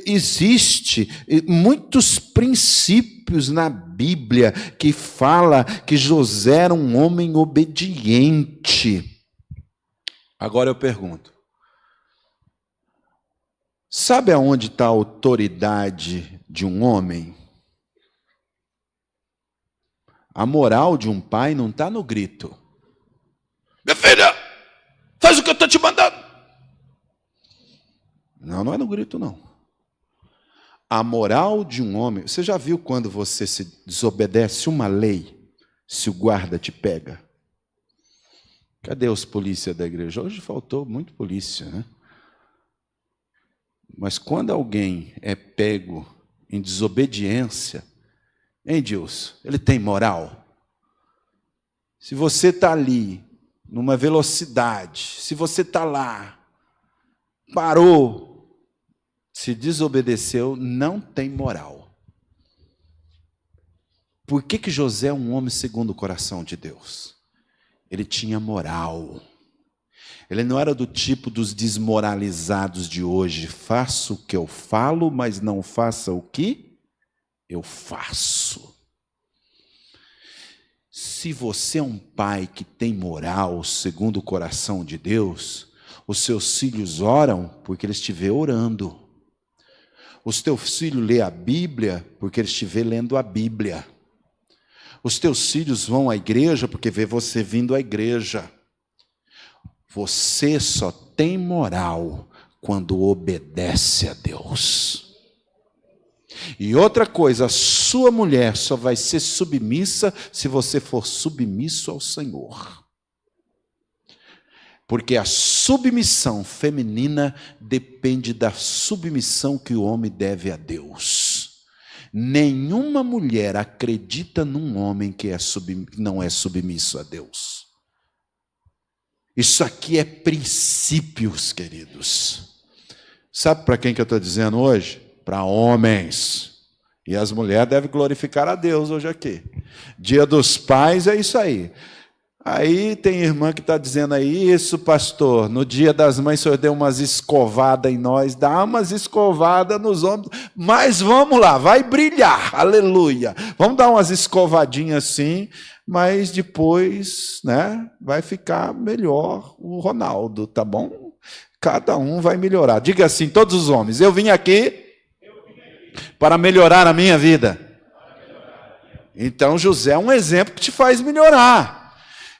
Existe muitos princípios na Bíblia que fala que José era um homem obediente. Agora eu pergunto, sabe aonde está a autoridade de um homem? A moral de um pai não está no grito. Minha filha, faz o que eu estou te mandando. Não, não é no grito, não. A moral de um homem... Você já viu quando você se desobedece uma lei, se o guarda te pega? Cadê os polícias da igreja? Hoje faltou muito polícia, né? Mas quando alguém é pego em desobediência, hein, Deus? Ele tem moral? Se você está ali, numa velocidade, se você está lá, parou, se desobedeceu, não tem moral. Por que José é um homem segundo o coração de Deus? Ele tinha moral. Ele não era do tipo dos desmoralizados de hoje. Faço o que eu falo, mas não faça o que eu faço. Se você é um pai que tem moral segundo o coração de Deus, os seus filhos oram porque eles te vê orando. Os teus filhos lêem a Bíblia porque eles te vê lendo a Bíblia. Os teus filhos vão à igreja porque vê você vindo à igreja. Você só tem moral quando obedece a Deus. E outra coisa, a sua mulher só vai ser submissa se você for submisso ao Senhor. Porque a submissão feminina depende da submissão que o homem deve a Deus. Nenhuma mulher acredita num homem que não é submisso a Deus. Isso aqui é princípios, queridos. Sabe para quem que eu estou dizendo hoje? Para homens. E as mulheres devem glorificar a Deus hoje aqui. Dia dos Pais é isso aí. Aí tem irmã que está dizendo aí, isso pastor, no dia das mães o senhor deu umas escovadas em nós, dá umas escovadas nos homens, mas vamos lá, vai brilhar, aleluia. Vamos dar umas escovadinhas assim, mas depois, vai ficar melhor o Ronaldo, tá bom? Cada um vai melhorar. Diga assim, todos os homens, eu vim aqui para melhorar a minha vida. Então José é um exemplo que te faz melhorar.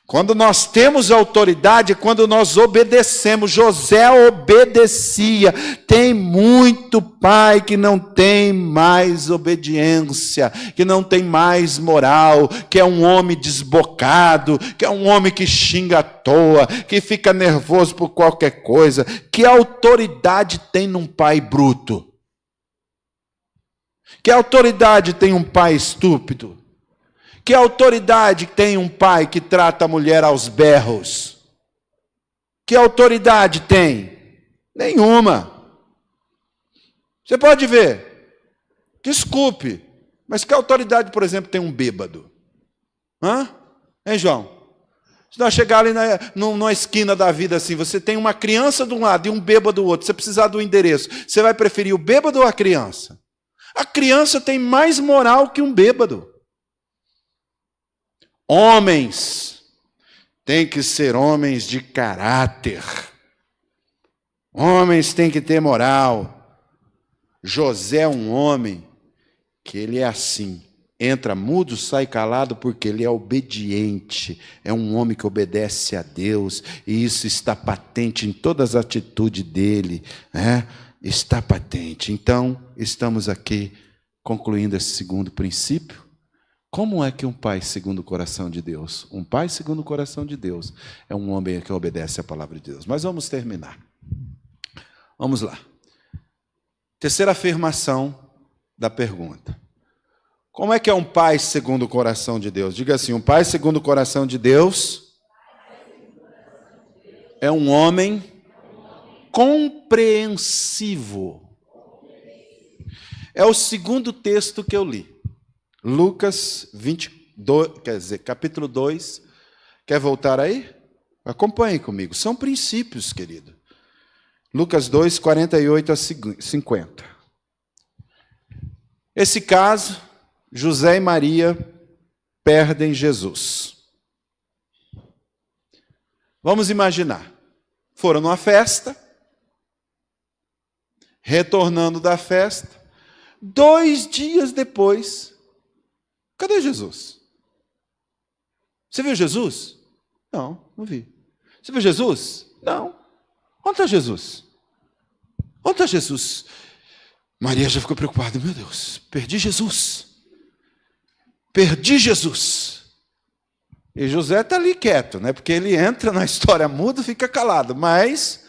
Quando nós temos autoridade, é quando nós obedecemos. José obedecia. Tem muito pai que não tem mais obediência, que não tem mais moral, que é um homem desbocado, que é um homem que xinga à toa, que fica nervoso por qualquer coisa. Que autoridade tem num pai bruto? Que autoridade tem um pai estúpido? Que autoridade tem um pai que trata a mulher aos berros? Que autoridade tem? Nenhuma. Você pode ver. Desculpe, mas que autoridade, por exemplo, tem um bêbado? Hein, João? Se nós chegar ali numa esquina da vida assim, você tem uma criança de um lado e um bêbado do outro, você precisar do endereço, você vai preferir o bêbado ou a criança? A criança tem mais moral que um bêbado. Homens têm que ser homens de caráter. Homens têm que ter moral. José é um homem que ele é assim. Entra mudo, sai calado, porque ele é obediente. É um homem que obedece a Deus. E isso está patente em todas as atitudes dele. Está patente. Então, estamos aqui concluindo esse segundo princípio. Como é que um pai segundo o coração de Deus? Um pai segundo o coração de Deus é um homem que obedece a palavra de Deus. Mas vamos terminar. Vamos lá. Terceira afirmação da pergunta. Como é que é um pai segundo o coração de Deus? Diga assim, um pai segundo o coração de Deus é um homem compreensivo. É o segundo texto que eu li. Lucas 22, capítulo 2. Quer voltar aí? Acompanhe comigo. São princípios, querido. Lucas 2, 48 a 50. Esse caso, José e Maria perdem Jesus. Vamos imaginar. Foram numa festa, retornando da festa, 2 dias depois, cadê Jesus? Você viu Jesus? Não, não vi. Você viu Jesus? Não. Onde está Jesus? Onde está Jesus? Maria já ficou preocupada. Meu Deus, perdi Jesus. Perdi Jesus. E José está ali quieto, né? Porque ele entra na história muda e fica calado. Mas,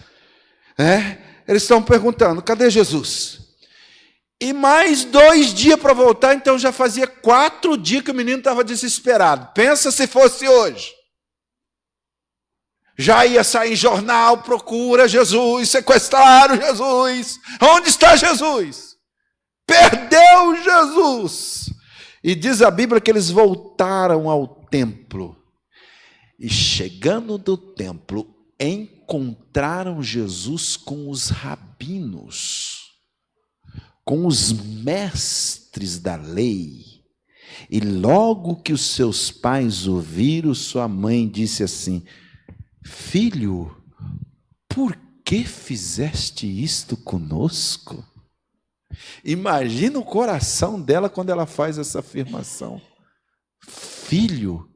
eles estão perguntando, cadê Jesus? E mais 2 dias para voltar, então já fazia 4 dias que o menino estava desesperado. Pensa se fosse hoje. Já ia sair em jornal, procura Jesus, sequestraram Jesus. Onde está Jesus? Perdeu Jesus. E diz a Bíblia que eles voltaram ao templo. E chegando do templo, encontraram Jesus com os rabinos, com os mestres da lei. E logo que os seus pais o viram, sua mãe disse assim: filho, por que fizeste isto conosco? Imagina o coração dela quando ela faz essa afirmação. Filho,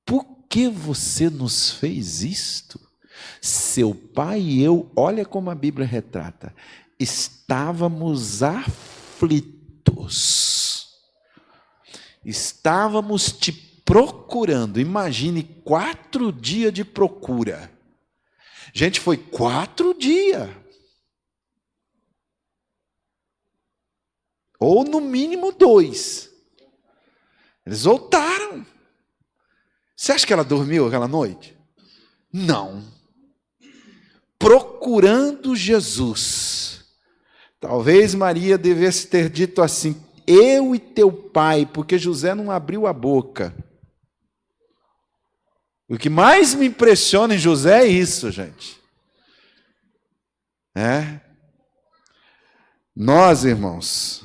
por que você nos fez isto? Seu pai e eu, olha como a Bíblia retrata, estávamos aflitos. Estávamos te procurando. Imagine 4 dias de procura. Gente, foi 4 dias. Ou no mínimo 2. Eles voltaram. Você acha que ela dormiu aquela noite? Não. Procurando Jesus. Talvez Maria devesse ter dito assim: eu e teu pai, porque José não abriu a boca. O que mais me impressiona em José é isso, gente. Nós, irmãos,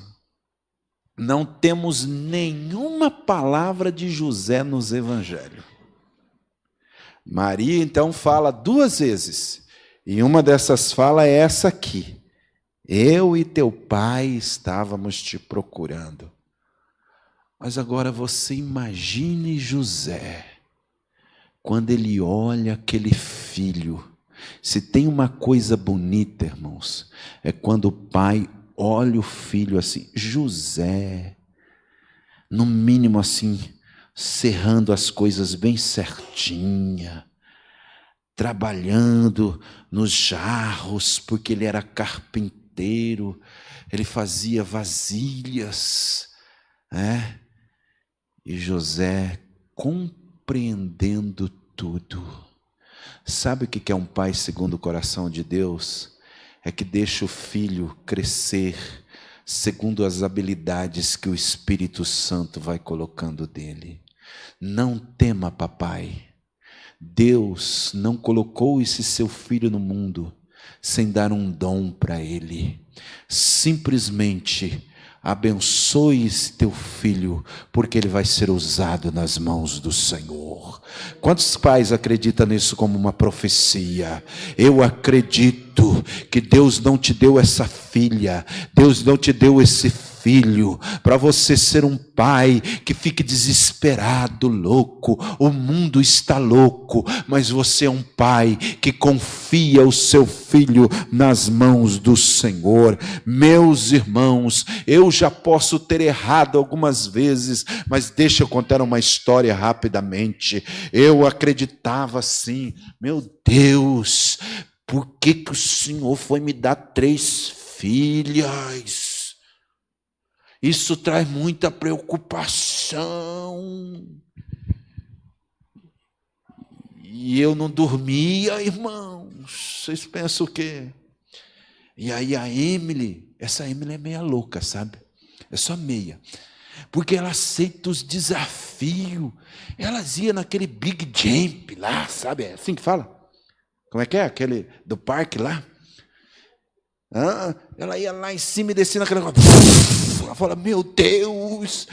não temos nenhuma palavra de José nos evangelhos. Maria, então, fala 2 vezes. E uma dessas falas é essa aqui. Eu e teu pai estávamos te procurando. Mas agora você imagine José, quando ele olha aquele filho. Se tem uma coisa bonita, irmãos, é quando o pai olha o filho assim, José, no mínimo assim, serrando as coisas bem certinha, trabalhando nos jarros, porque ele era carpinteiro, ele fazia vasilhas, e José compreendendo tudo. Sabe o que é um pai segundo o coração de Deus? É que deixa o filho crescer segundo as habilidades que o Espírito Santo vai colocando dele. Não tema, papai. Deus não colocou esse seu filho no mundo sem dar um dom para ele. Simplesmente abençoe esse teu filho, porque ele vai ser usado nas mãos do Senhor. Quantos pais acreditam nisso como uma profecia? Eu acredito que Deus não te deu essa filha, Deus não te deu esse filho para você ser um pai que fique desesperado, louco. O mundo está louco, mas você é um pai que confia o seu filho nas mãos do Senhor. Meus irmãos, eu já posso ter errado algumas vezes, mas deixa eu contar uma história rapidamente. Eu acreditava assim, meu Deus, por que que o Senhor foi me dar 3 filhas? Isso traz muita preocupação. E eu não dormia, irmãos. Vocês pensam o quê? E aí a Emily, essa Emily é meia louca, sabe? É só meia. Porque ela aceita os desafios. Elas iam naquele big jump lá, sabe? É assim que fala? Como é que é? Aquele do parque lá? Ela ia lá em cima e descia naquela coisa. Ela fala, meu Deus!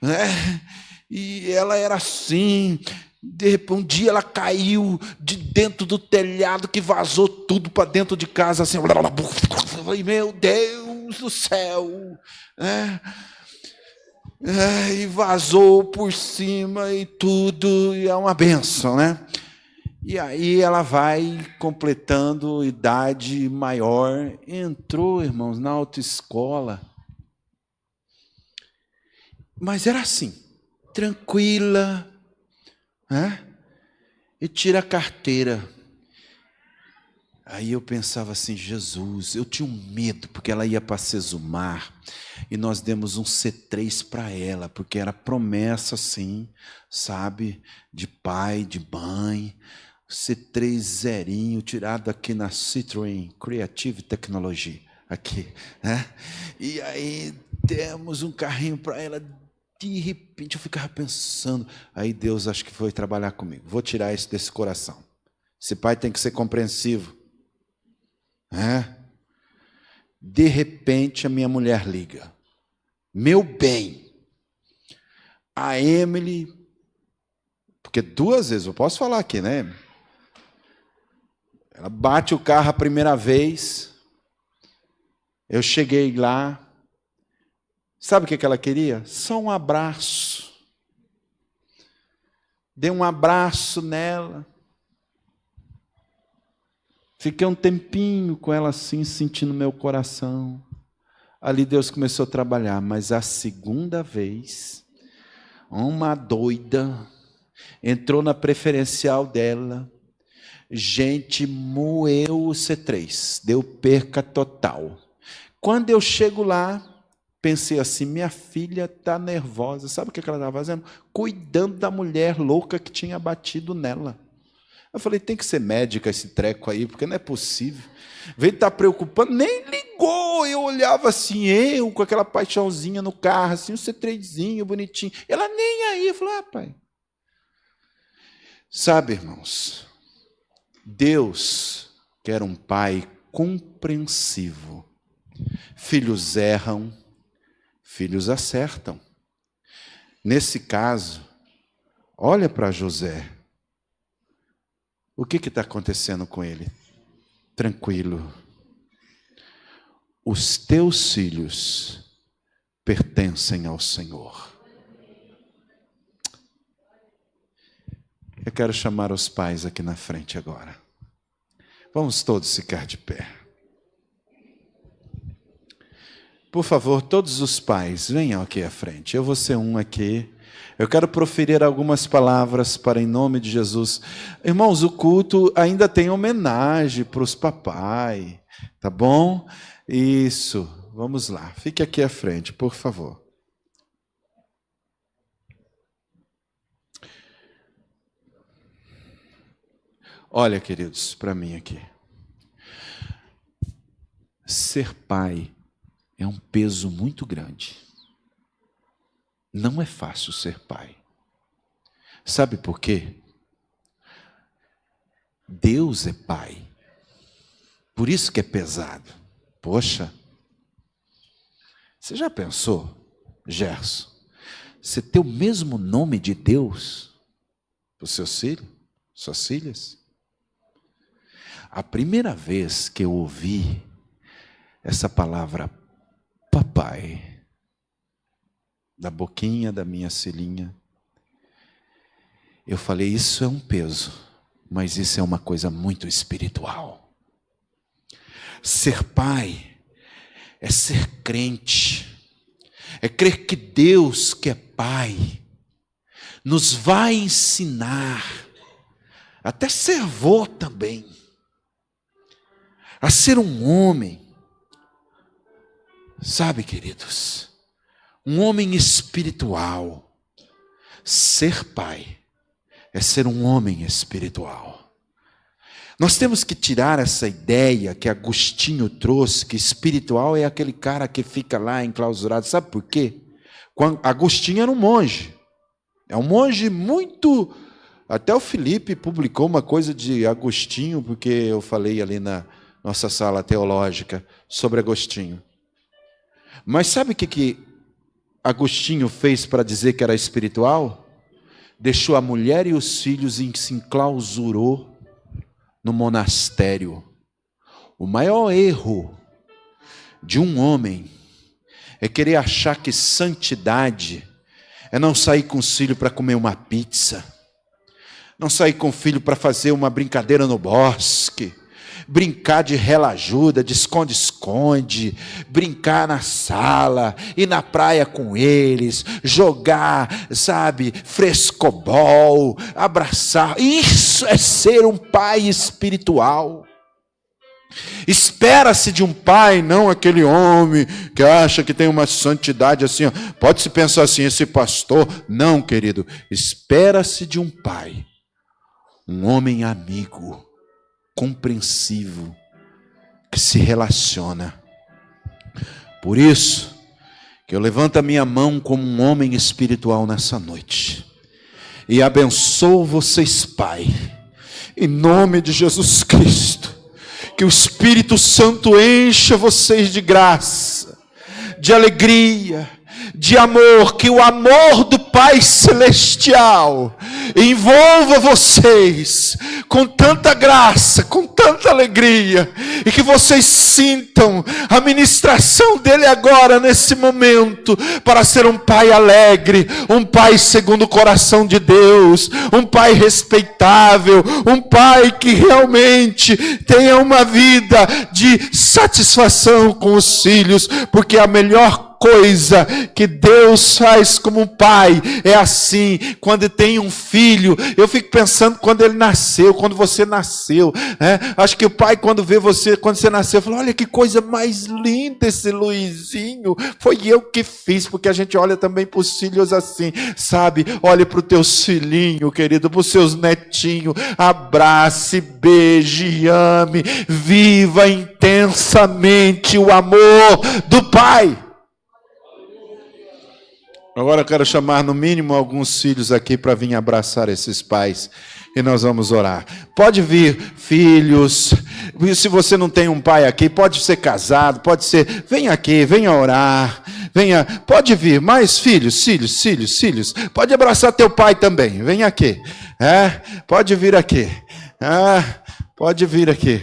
Né? E ela era assim. De repente, um dia ela caiu de dentro do telhado que vazou tudo para dentro de casa. Assim. Eu falei, meu Deus do céu! E vazou por cima e tudo. E é uma bênção, né? E aí ela vai completando idade maior. Entrou, irmãos, na autoescola. Mas era assim, tranquila, né? E tira a carteira. Aí eu pensava assim, Jesus, eu tinha um medo, porque ela ia para Sesumar, e nós demos um C3 para ela, porque era promessa, assim, sabe, de pai, de mãe, C3 zerinho, tirado aqui na Citroën Creative Technology, aqui, né? E aí demos um carrinho para ela. De repente eu ficava pensando, aí Deus acho que foi trabalhar comigo, vou tirar isso desse coração. Esse pai tem que ser compreensivo. De repente a minha mulher liga, meu bem, a Emily, porque 2 vezes, eu posso falar aqui, né? Ela bate o carro a primeira vez, eu cheguei lá, sabe o que ela queria? Só um abraço. Dei um abraço nela. Fiquei um tempinho com ela assim, sentindo meu coração. Ali Deus começou a trabalhar, mas a segunda vez, uma doida entrou na preferencial dela. Gente, moeu o C3, deu perca total. Quando eu chego lá, pensei assim, minha filha está nervosa. Sabe o que ela estava fazendo? Cuidando da mulher louca que tinha batido nela. Eu falei, tem que ser médica esse treco aí, porque não é possível. Veio estar preocupando, nem ligou. Eu olhava assim, eu com aquela paixãozinha no carro, assim, um C3zinho bonitinho. Ela nem aí. Eu falei, pai. Sabe, irmãos, Deus quer um pai compreensivo. Filhos erram, filhos acertam. Nesse caso, olha para José. O que está acontecendo com ele? Tranquilo. Os teus filhos pertencem ao Senhor. Eu quero chamar os pais aqui na frente agora. Vamos todos ficar de pé. Por favor, todos os pais, venham aqui à frente. Eu vou ser um aqui. Eu quero proferir algumas palavras para, em nome de Jesus. Irmãos, o culto ainda tem homenagem para os papai, tá bom? Isso, vamos lá. Fique aqui à frente, por favor. Olha, queridos, para mim aqui. Ser pai é um peso muito grande. Não é fácil ser pai. Sabe por quê? Deus é pai. Por isso que é pesado. Poxa, você já pensou, Gerson, você ter o mesmo nome de Deus para os seus filhos, suas filhas? A primeira vez que eu ouvi essa palavra papai, da boquinha da minha filhinha, eu falei, isso é um peso, mas isso é uma coisa muito espiritual. Ser pai é ser crente, é crer que Deus, que é pai, nos vai ensinar, até ser vô também, a ser um homem. Sabe, queridos, um homem espiritual. Ser pai é ser um homem espiritual. Nós temos que tirar essa ideia que Agostinho trouxe, que espiritual é aquele cara que fica lá enclausurado. Sabe por quê? Agostinho era um monge. É um monge muito... Até o Felipe publicou uma coisa de Agostinho, porque eu falei ali na nossa sala teológica sobre Agostinho. Mas sabe o que Agostinho fez para dizer que era espiritual? Deixou a mulher e os filhos e se enclausurou no monastério. O maior erro de um homem é querer achar que santidade é não sair com os filhos para comer uma pizza, não sair com o filho para fazer uma brincadeira no bosque, brincar de rela-ajuda, de esconde-esconde, brincar na sala, ir na praia com eles, jogar, sabe, frescobol, abraçar. Isso é ser um pai espiritual. Espera-se de um pai, não aquele homem que acha que tem uma santidade assim, ó. Pode-se pensar assim, esse pastor. Não, querido, espera-se de um pai, um homem amigo, compreensivo, que se relaciona. Por isso que eu levanto a minha mão como um homem espiritual nessa noite e abençoo vocês, Pai, em nome de Jesus Cristo, que o Espírito Santo encha vocês de graça, de alegria, de amor, que o amor do Pai Celestial envolva vocês com tanta graça, com tanta alegria, e que vocês sintam a ministração dele agora, nesse momento, para ser um pai alegre, um pai segundo o coração de Deus, um pai respeitável, um pai que realmente tenha uma vida de satisfação com os filhos, porque a melhor coisa que Deus faz como pai é assim, quando tem um filho. Eu fico pensando quando ele nasceu, quando você nasceu, né? Acho que o pai, quando vê você, quando você nasceu, falou: olha que coisa mais linda esse Luizinho, foi eu que fiz. Porque a gente olha também para os filhos assim, sabe? Olha para os teus filhinhos, querido, para os seus netinhos, abrace, beije, ame, viva intensamente o amor do pai. Agora eu quero chamar no mínimo alguns filhos aqui para vir abraçar esses pais e nós vamos orar. Pode vir filhos, se você não tem um pai aqui, pode ser casado, pode ser, vem aqui, venha orar, venha, pode vir, mais filhos, pode abraçar teu pai também, vem aqui, pode vir aqui, pode vir aqui,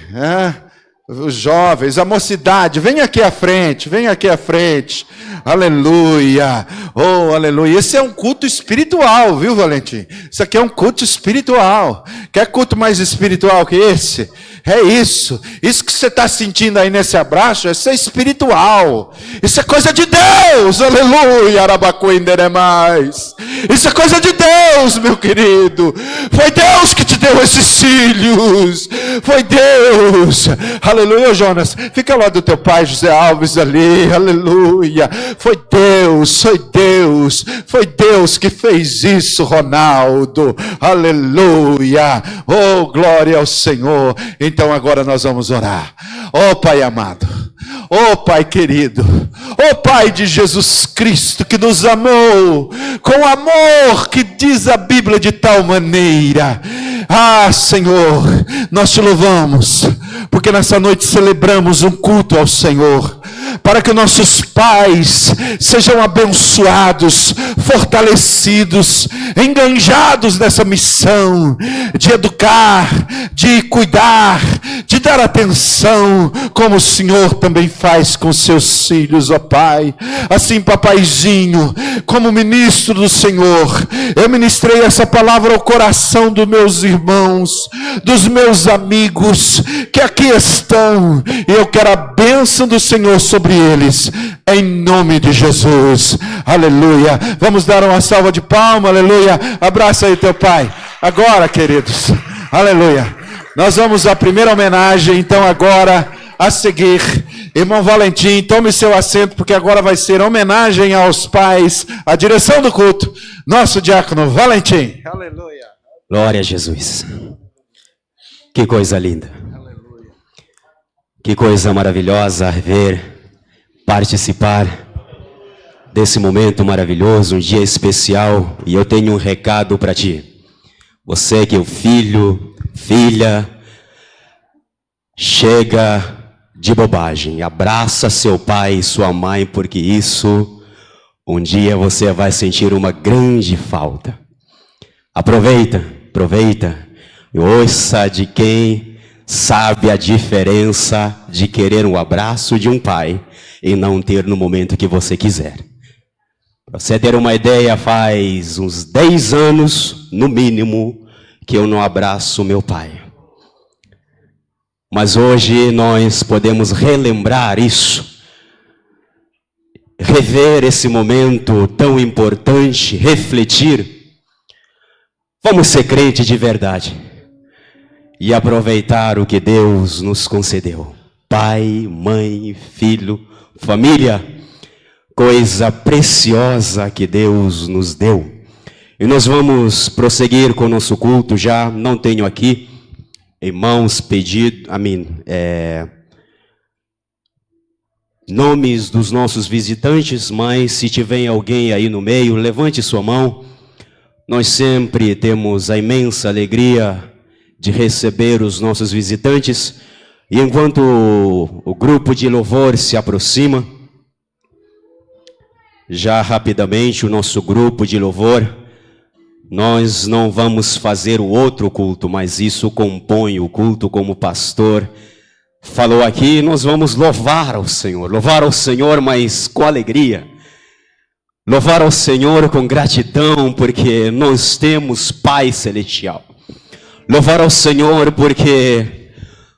os jovens, a mocidade, vem aqui à frente, aleluia, oh aleluia. Esse é um culto espiritual, viu, Valentim? Isso aqui é um culto espiritual. Quer culto mais espiritual que esse? É isso que você está sentindo aí nesse abraço, isso é espiritual, isso é coisa de Deus, aleluia, arabacuenderemais. Isso é coisa de Deus, meu querido. Foi Deus que te deu esses filhos, foi Deus, aleluia. Jonas, fica lá do teu pai José Alves ali, aleluia. Foi Deus que fez isso, Ronaldo, aleluia, oh glória ao Senhor. Então agora nós vamos orar. Oh Pai amado, oh Pai querido, oh Pai de Jesus Cristo, que nos amou com amor que diz a Bíblia de tal maneira. Ah Senhor, nós te louvamos, porque nessa noite celebramos um culto ao Senhor, para que nossos pais sejam abençoados, fortalecidos, enganjados nessa missão de educar, de cuidar, de dar atenção, como o Senhor também faz com seus filhos, ó Pai. Assim, papaizinho, como ministro do Senhor, eu ministrei essa palavra ao coração dos meus irmãos, dos meus amigos que aqui estão, e eu quero a bênção do Senhor sobre eles, em nome de Jesus, aleluia. Vamos dar uma salva de palmas, aleluia. Abraça aí teu pai, agora queridos, aleluia. Nós vamos à primeira homenagem, então agora a seguir. Irmão Valentim, tome seu assento, porque agora vai ser homenagem aos pais, a direção do culto. Nosso diácono Valentim. Aleluia. Glória a Jesus. Que coisa linda. Aleluia. Que coisa maravilhosa ver, participar desse momento maravilhoso, um dia especial. E eu tenho um recado para ti. Você que é o filho, filha, chega de bobagem, abraça seu pai e sua mãe, porque isso, um dia você vai sentir uma grande falta. Aproveita e ouça de quem sabe a diferença de querer um abraço de um pai e não ter no momento que você quiser. Para você ter uma ideia, faz uns 10 anos, no mínimo, que eu não abraço meu pai. Mas hoje nós podemos relembrar isso, rever esse momento tão importante, refletir. Vamos ser crente de verdade e aproveitar o que Deus nos concedeu. Pai, mãe, filho, família, coisa preciosa que Deus nos deu. E nós vamos prosseguir com o nosso culto. Já não tenho aqui irmãos pedido, nomes dos nossos visitantes, mas se tiver alguém aí no meio, levante sua mão. Nós sempre temos a imensa alegria de receber os nossos visitantes. E enquanto o grupo de louvor se aproxima, já rapidamente o nosso grupo de louvor, nós não vamos fazer o outro culto, mas isso compõe o culto, como o pastor falou aqui. Nós vamos louvar ao Senhor, mas com alegria. Louvar ao Senhor com gratidão, porque nós temos Pai Celestial. Louvar ao Senhor porque,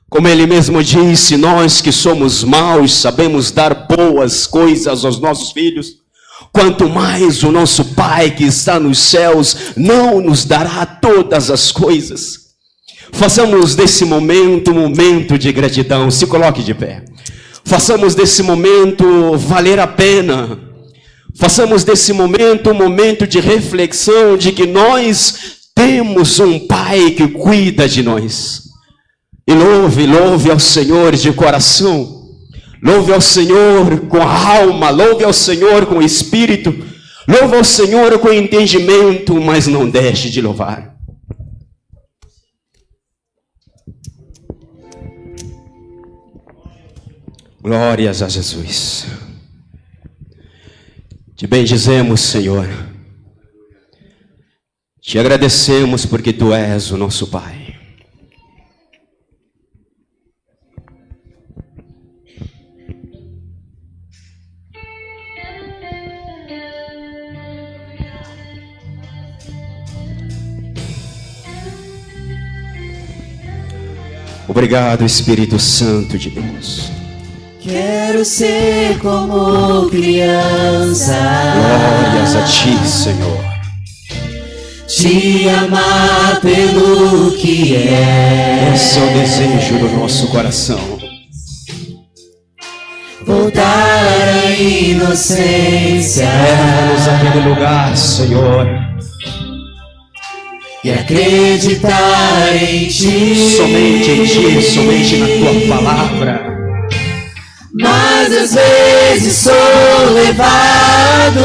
como Ele mesmo disse, nós que somos maus sabemos dar boas coisas aos nossos filhos. Quanto mais o nosso Pai que está nos céus não nos dará todas as coisas. Façamos desse momento um momento de gratidão. Se coloque de pé. Façamos desse momento valer a pena. Façamos desse momento um momento de reflexão de que nós temos um Pai que cuida de nós. E louve ao Senhor de coração. Louve ao Senhor com a alma, louve ao Senhor com o espírito, louve ao Senhor com o entendimento, mas não deixe de louvar. Glórias a Jesus. Te bendizemos, Senhor. Te agradecemos porque Tu és o nosso Pai. Obrigado, Espírito Santo de Deus. Quero ser como criança. Glórias a Ti, Senhor. Te amar pelo que é. Esse é o desejo do nosso coração. Voltar à inocência. Leva-nos àquele lugar, Senhor. E acreditar em Ti. Somente em Ti, somente na Tua palavra. Mas às vezes sou levado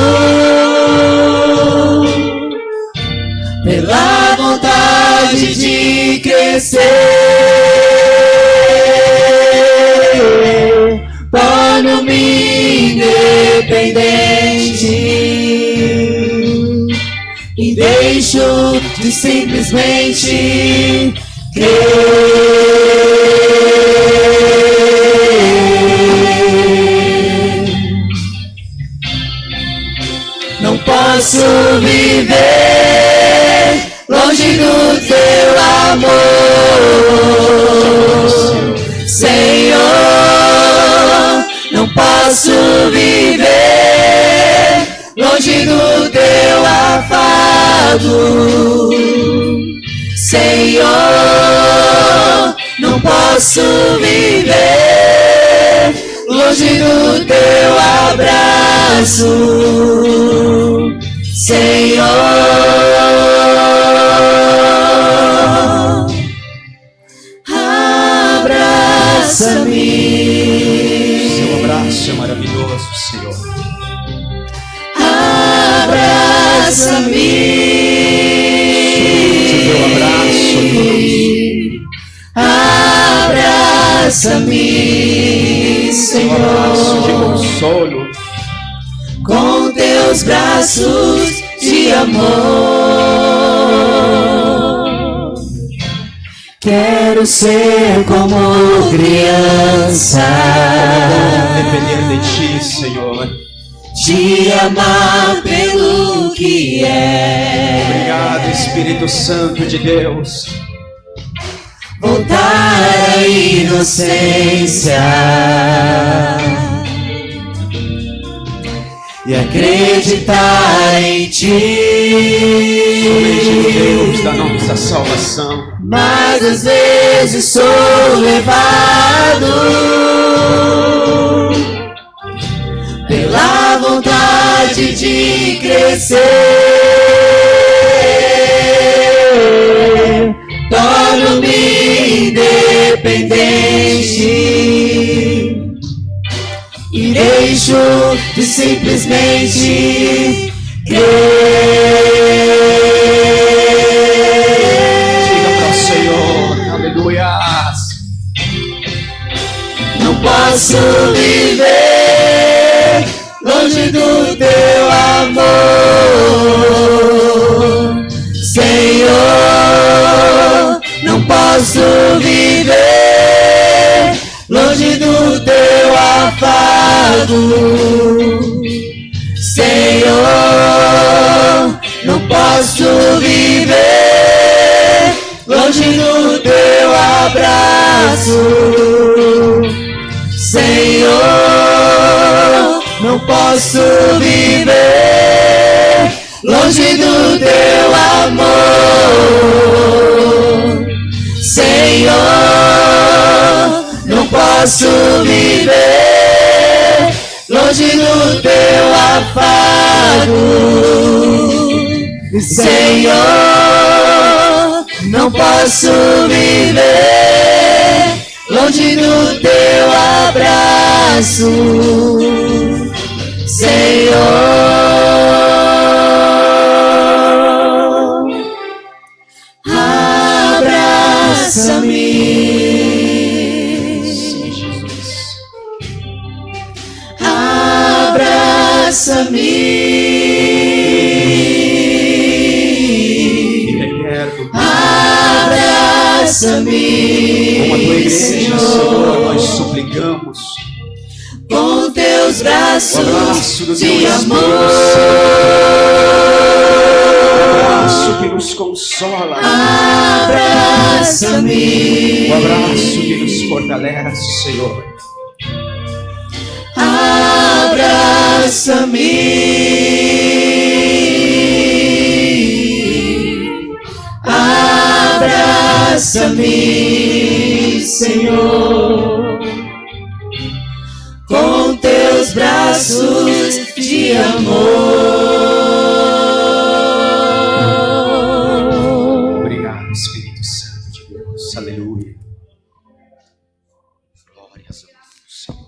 pela vontade de crescer. Torno-me independente e deixo de simplesmente crer. Não posso viver longe do Teu amor, Senhor. Não posso viver longe do Teu afago, Senhor. Não posso viver longe do teu abraço, Senhor. Abraça-me. Seu abraço é maravilhoso, Senhor. Abraça-me. Teu abraço, Abraça-me, Seu abraço de Senhor, consolo. com teus braços de amor. Quero ser como criança, Depender de ti, Senhor. te amar pelo que é. Obrigado, Espírito Santo de Deus. Voltar à inocência e acreditar em ti. Somente no Deus da nossa salvação. Mas às vezes sou levado pela vontade de crescer. Torno-me independente e deixo de simplesmente crer. Diga para o Senhor, aleluia. Não posso viver longe do teu amor, Senhor. Não posso viver longe do teu afago, Senhor. Não posso viver longe do teu abraço, Senhor. Não posso viver longe do teu amor, Senhor. Não posso viver longe do teu afago, Senhor. Não posso viver longe do teu abraço, Senhor. Abraça-me. Sim, Jesus. Abraça-me. E requero Abraça-me, como a tua igreja, Senhor, Senhor, nós suplicamos com teus o abraço braços do teu de Espírito amor. Santo, o abraço que nos consola, Abraça-me, o abraço que nos fortalece, Senhor. Abraça-me, Senhor, com teus braços de amor. Obrigado, Espírito Santo de Deus. Aleluia. Glórias ao Senhor.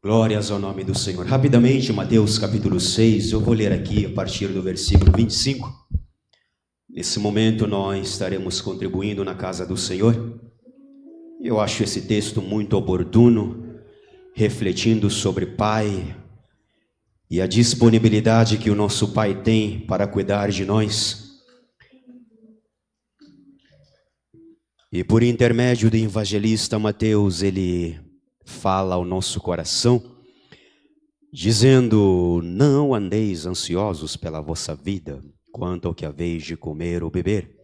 Glórias ao nome do Senhor. Rapidamente, Mateus capítulo 6, eu vou ler aqui a partir do versículo 25. Nesse momento nós estaremos contribuindo na casa do Senhor. Eu acho esse texto muito oportuno, refletindo sobre Pai e a disponibilidade que o nosso Pai tem para cuidar de nós. E por intermédio do evangelista Mateus, ele fala ao nosso coração, dizendo: não andeis ansiosos pela vossa vida, quanto ao que haveis de comer ou beber,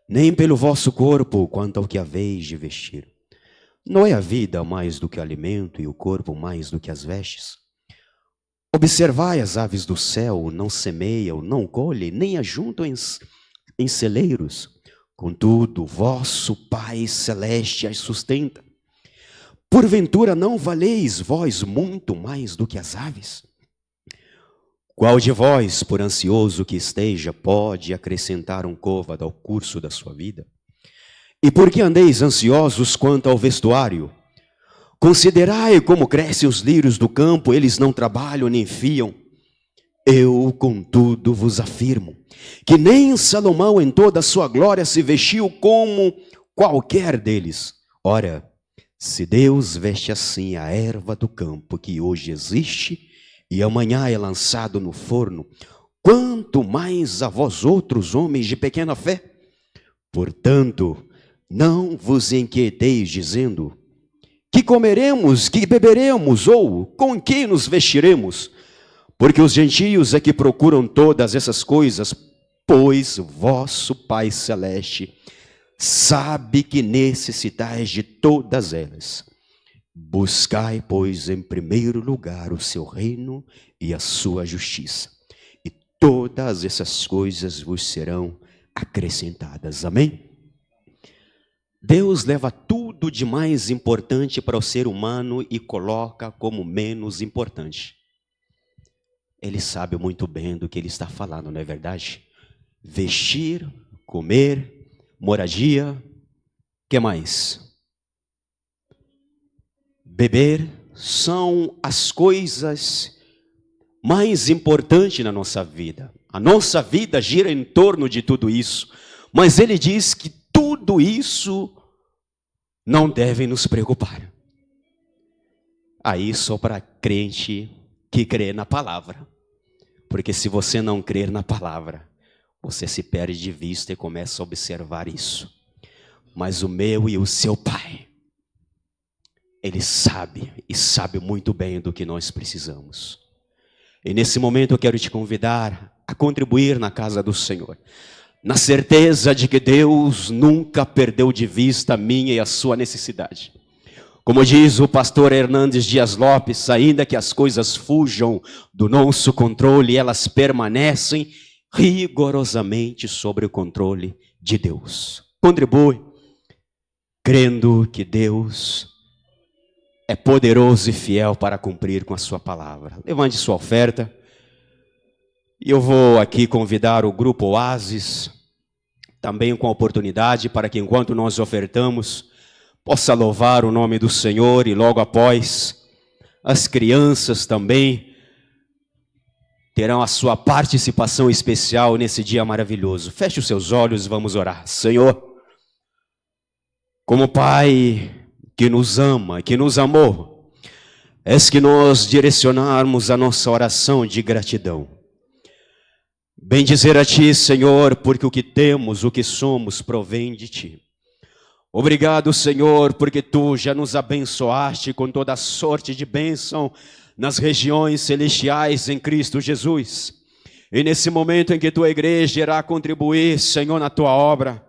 nem pelo vosso corpo, quanto ao que haveis de vestir. Não é a vida mais do que o alimento e o corpo mais do que as vestes? Observai as aves do céu, não semeiam, não colhem, nem ajuntam em celeiros. Contudo, vosso Pai Celeste as sustenta. Porventura não valeis vós muito mais do que as aves? Qual de vós, por ansioso que esteja, pode acrescentar um côvado ao curso da sua vida? E por que andeis ansiosos quanto ao vestuário? Considerai como crescem os lírios do campo, eles não trabalham nem fiam. Eu, contudo, vos afirmo, que nem Salomão em toda a sua glória se vestiu como qualquer deles. Ora, se Deus veste assim a erva do campo, que hoje existe e amanhã é lançado no forno, quanto mais a vós outros, homens de pequena fé? Portanto, não vos inquieteis dizendo, que comeremos, que beberemos, ou com que nos vestiremos? Porque os gentios é que procuram todas essas coisas, pois vosso Pai Celeste sabe que necessitais de todas elas. Buscai, pois, em primeiro lugar o seu reino e a sua justiça, e todas essas coisas vos serão acrescentadas. Amém? Deus leva tudo de mais importante para o ser humano e coloca como menos importante. Ele sabe muito bem do que ele está falando, não é verdade? Vestir, comer, moradia, que mais? Beber são as coisas mais importantes na nossa vida. A nossa vida gira em torno de tudo isso. Mas ele diz que tudo isso não deve nos preocupar. Aí só para crente que crê na palavra. Porque se você não crer na palavra, você se perde de vista e começa a observar isso. Mas o meu e o seu Pai, Ele sabe e sabe muito bem do que nós precisamos. E nesse momento eu quero te convidar a contribuir na casa do Senhor, na certeza de que Deus nunca perdeu de vista a minha e a sua necessidade. Como diz o pastor Hernandes Dias Lopes, ainda que as coisas fujam do nosso controle, elas permanecem rigorosamente sobre o controle de Deus. Contribui, crendo que Deus é poderoso e fiel para cumprir com a sua palavra. Levante sua oferta. E eu vou aqui convidar o grupo Oasis, também com a oportunidade para que enquanto nós ofertamos, possa louvar o nome do Senhor, e logo após, as crianças também terão a sua participação especial nesse dia maravilhoso. Feche os seus olhos e vamos orar. Senhor, como Pai que nos ama, que nos amou, és que nós direcionarmos a nossa oração de gratidão. Bendizer a Ti, Senhor, porque o que temos, o que somos, provém de Ti. Obrigado, Senhor, porque Tu já nos abençoaste com toda sorte de bênção nas regiões celestiais em Cristo Jesus. E nesse momento em que Tua igreja irá contribuir, Senhor, na Tua obra,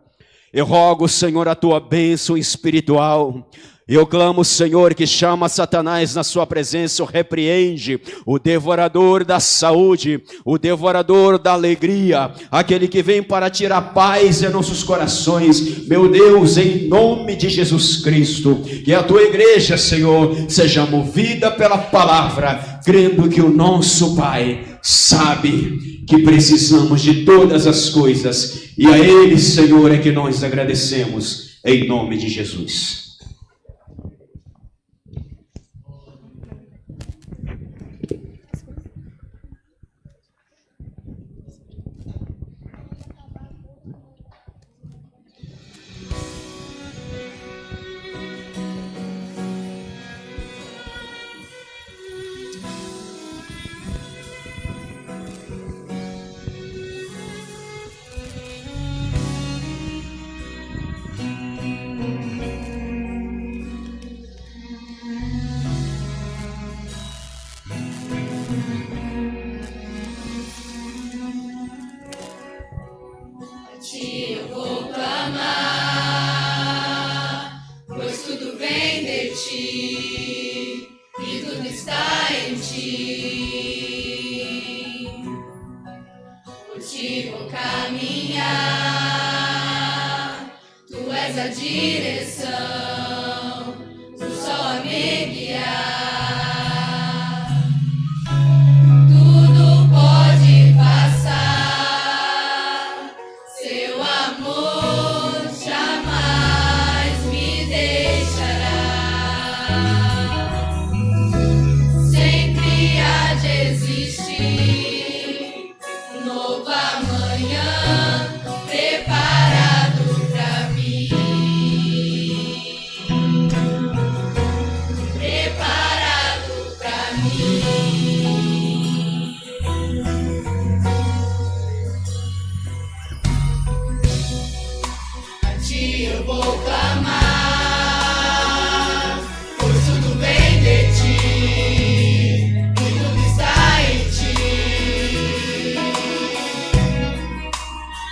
eu rogo, Senhor, a Tua bênção espiritual. Eu clamo, Senhor, que chama Satanás na sua presença, repreende o devorador da saúde, o devorador da alegria, aquele que vem para tirar paz em nossos corações. Meu Deus, em nome de Jesus Cristo, que a Tua igreja, Senhor, seja movida pela palavra, crendo que o nosso Pai sabe que precisamos de todas as coisas, e a Ele, Senhor, é que nós agradecemos, em nome de Jesus. Caminhar, Tu és a direção, Tu só a amor jamais me deixará. Sempre há de existir um novo amanhã preparado pra mim. Preparado pra mim. A ti eu vou clamar, pois tudo vem de ti e tudo está em ti.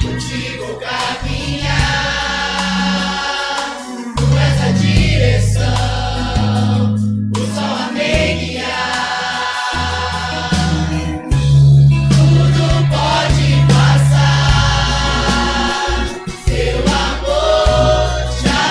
Contigo caminhar, tu és a direção, o sol a me guiar. Tudo pode passar, seu amor jamais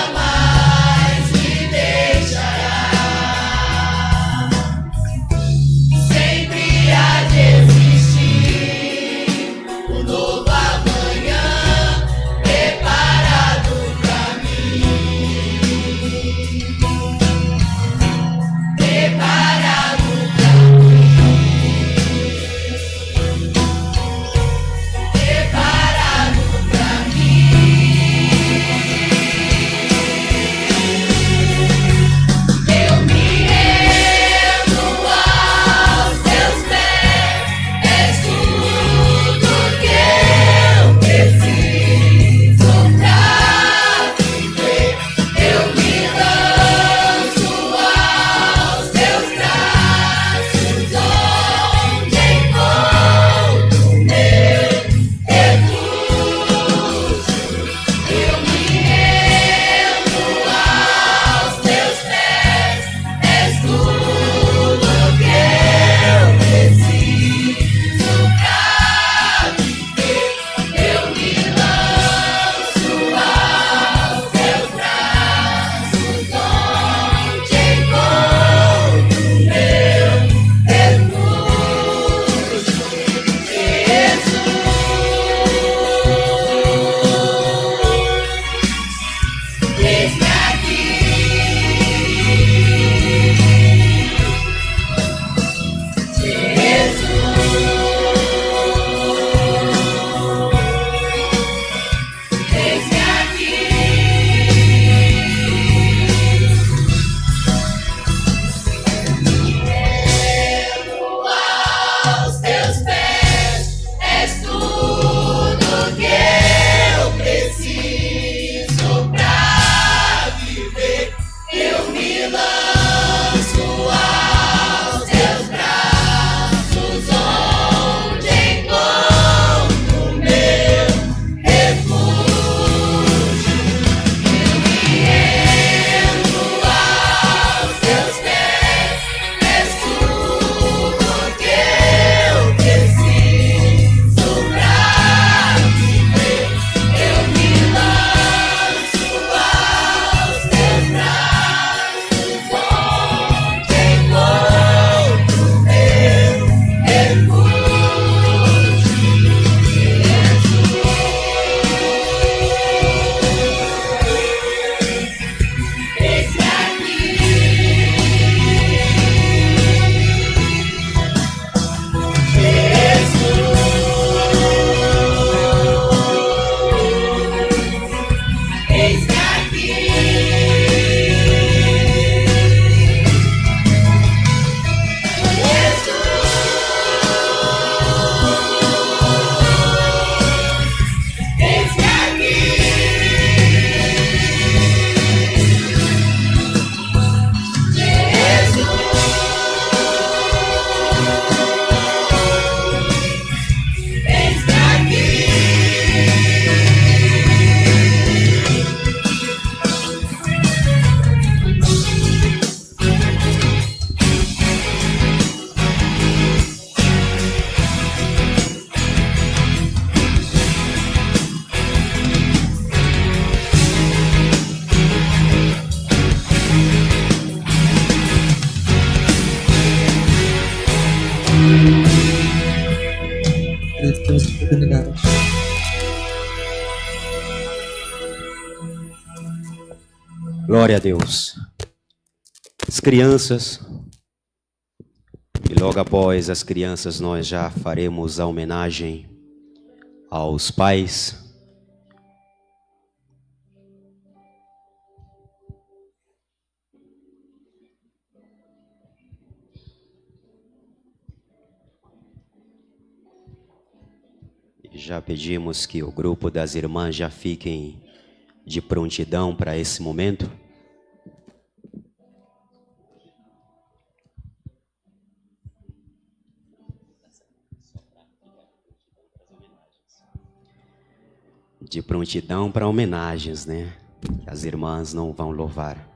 Glória a Deus. As crianças, e logo após as crianças nós já faremos a homenagem aos pais. Já pedimos que o grupo das irmãs já fiquem de prontidão para esse momento. De prontidão para homenagens, né? As irmãs não vão louvar.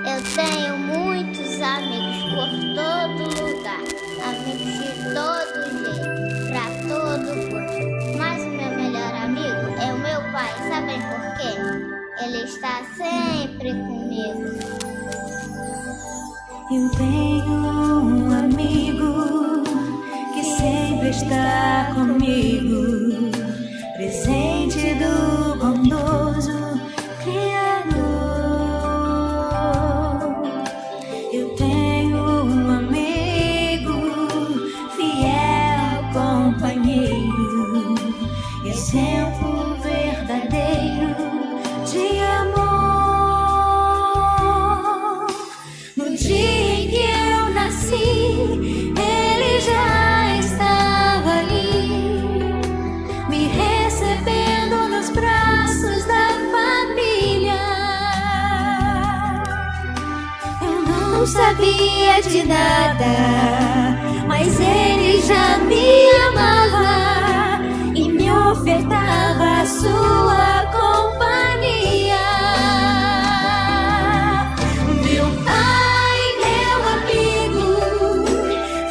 Eu tenho muitos amigos por todo lugar, amigos de todo jeito, pra todo gosto. Mas o meu melhor amigo é o meu pai, sabem por quê? Ele está sempre comigo. Eu tenho um amigo que sempre está comigo, presente do bondoso Criador. Eu tenho um amigo, fiel companheiro, exemplo verdadeiro de amor. No dia em que eu nasci, ele já estava ali, me recebendo nos braços da família. Eu não sabia de nada, mas ele já me amava e me ofertava a sua companhia. Meu pai, meu amigo,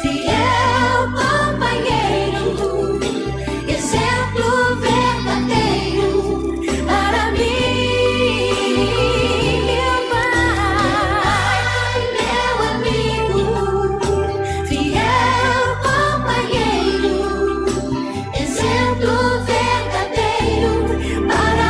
fiel companheiro, exemplo verdadeiro para mim. Meu pai, meu amigo, fiel companheiro, exemplo verdadeiro para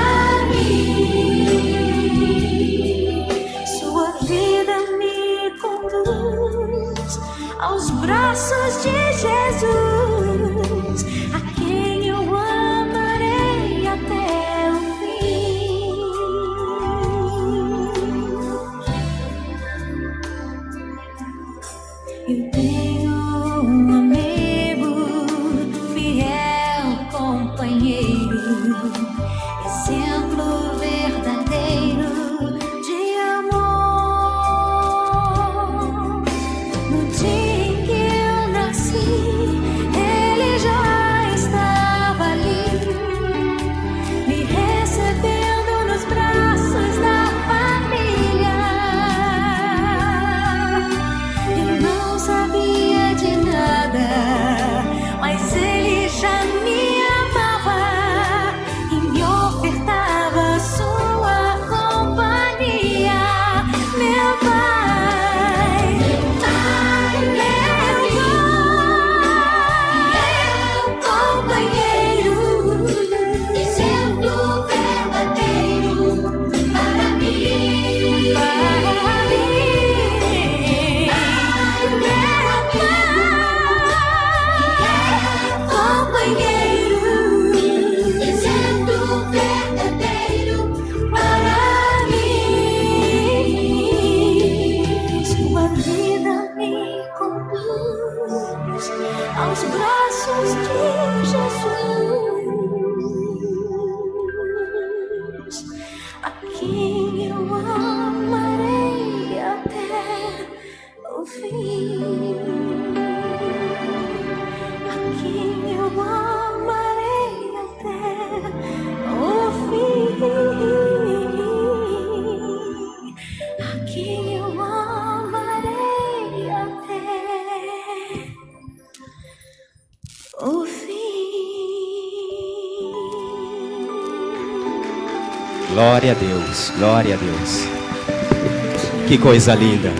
Glória a Deus, glória a Deus. Que coisa linda.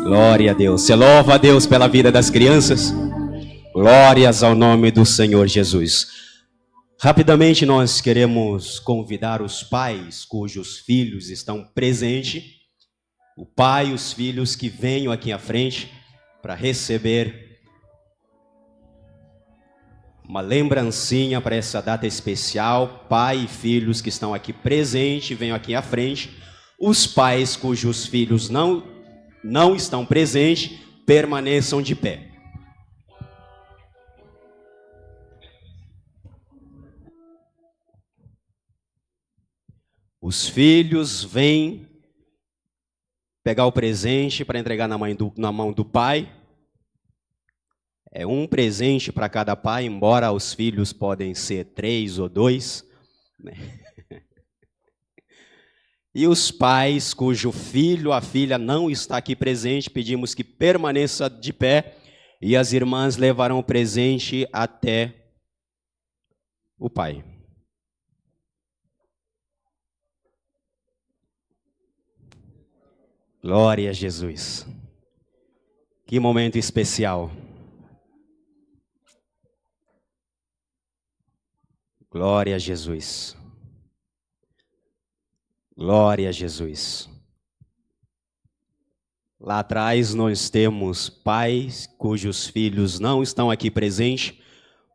Glória a Deus. Você louva a Deus pela vida das crianças? Glórias ao nome do Senhor Jesus. Rapidamente nós queremos convidar os pais cujos filhos estão presentes, o pai e os filhos que venham aqui à frente para receber uma lembrancinha para essa data especial. Pai e filhos que estão aqui presentes, venham aqui à frente. Os pais cujos filhos não estão presentes, permaneçam de pé. Os filhos vêm pegar o presente para entregar na mão do pai. É um presente para cada pai, embora os filhos podem ser 3 ou 2. Né? E os pais cujo filho, a filha não está aqui presente, pedimos que permaneça de pé e as irmãs levarão o presente até o pai. Glória a Jesus. Que momento especial. Glória a Jesus. Glória a Jesus. Lá atrás nós temos pais cujos filhos não estão aqui presentes,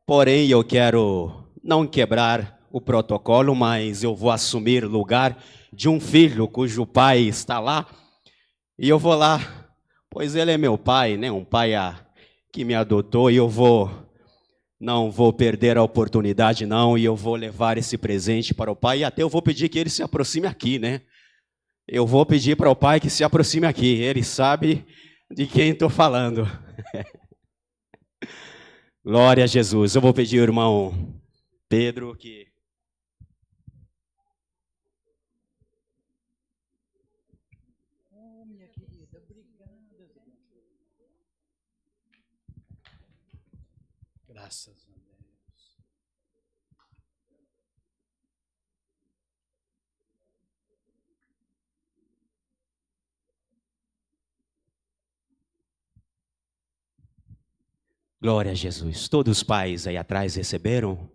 porém eu quero não quebrar o protocolo, mas eu vou assumir o lugar de um filho cujo pai está lá, e eu vou lá, pois ele é meu pai, né? Um pai que me adotou, e não vou perder a oportunidade não, e eu vou levar esse presente para o pai, e até eu vou pedir que ele se aproxime aqui, né? Eu vou pedir para o pai que se aproxime aqui, ele sabe de quem estou falando. Glória a Jesus. Eu vou pedir ao irmão Pedro que... Graças a Deus. Glória a Jesus. Todos os pais aí atrás receberam?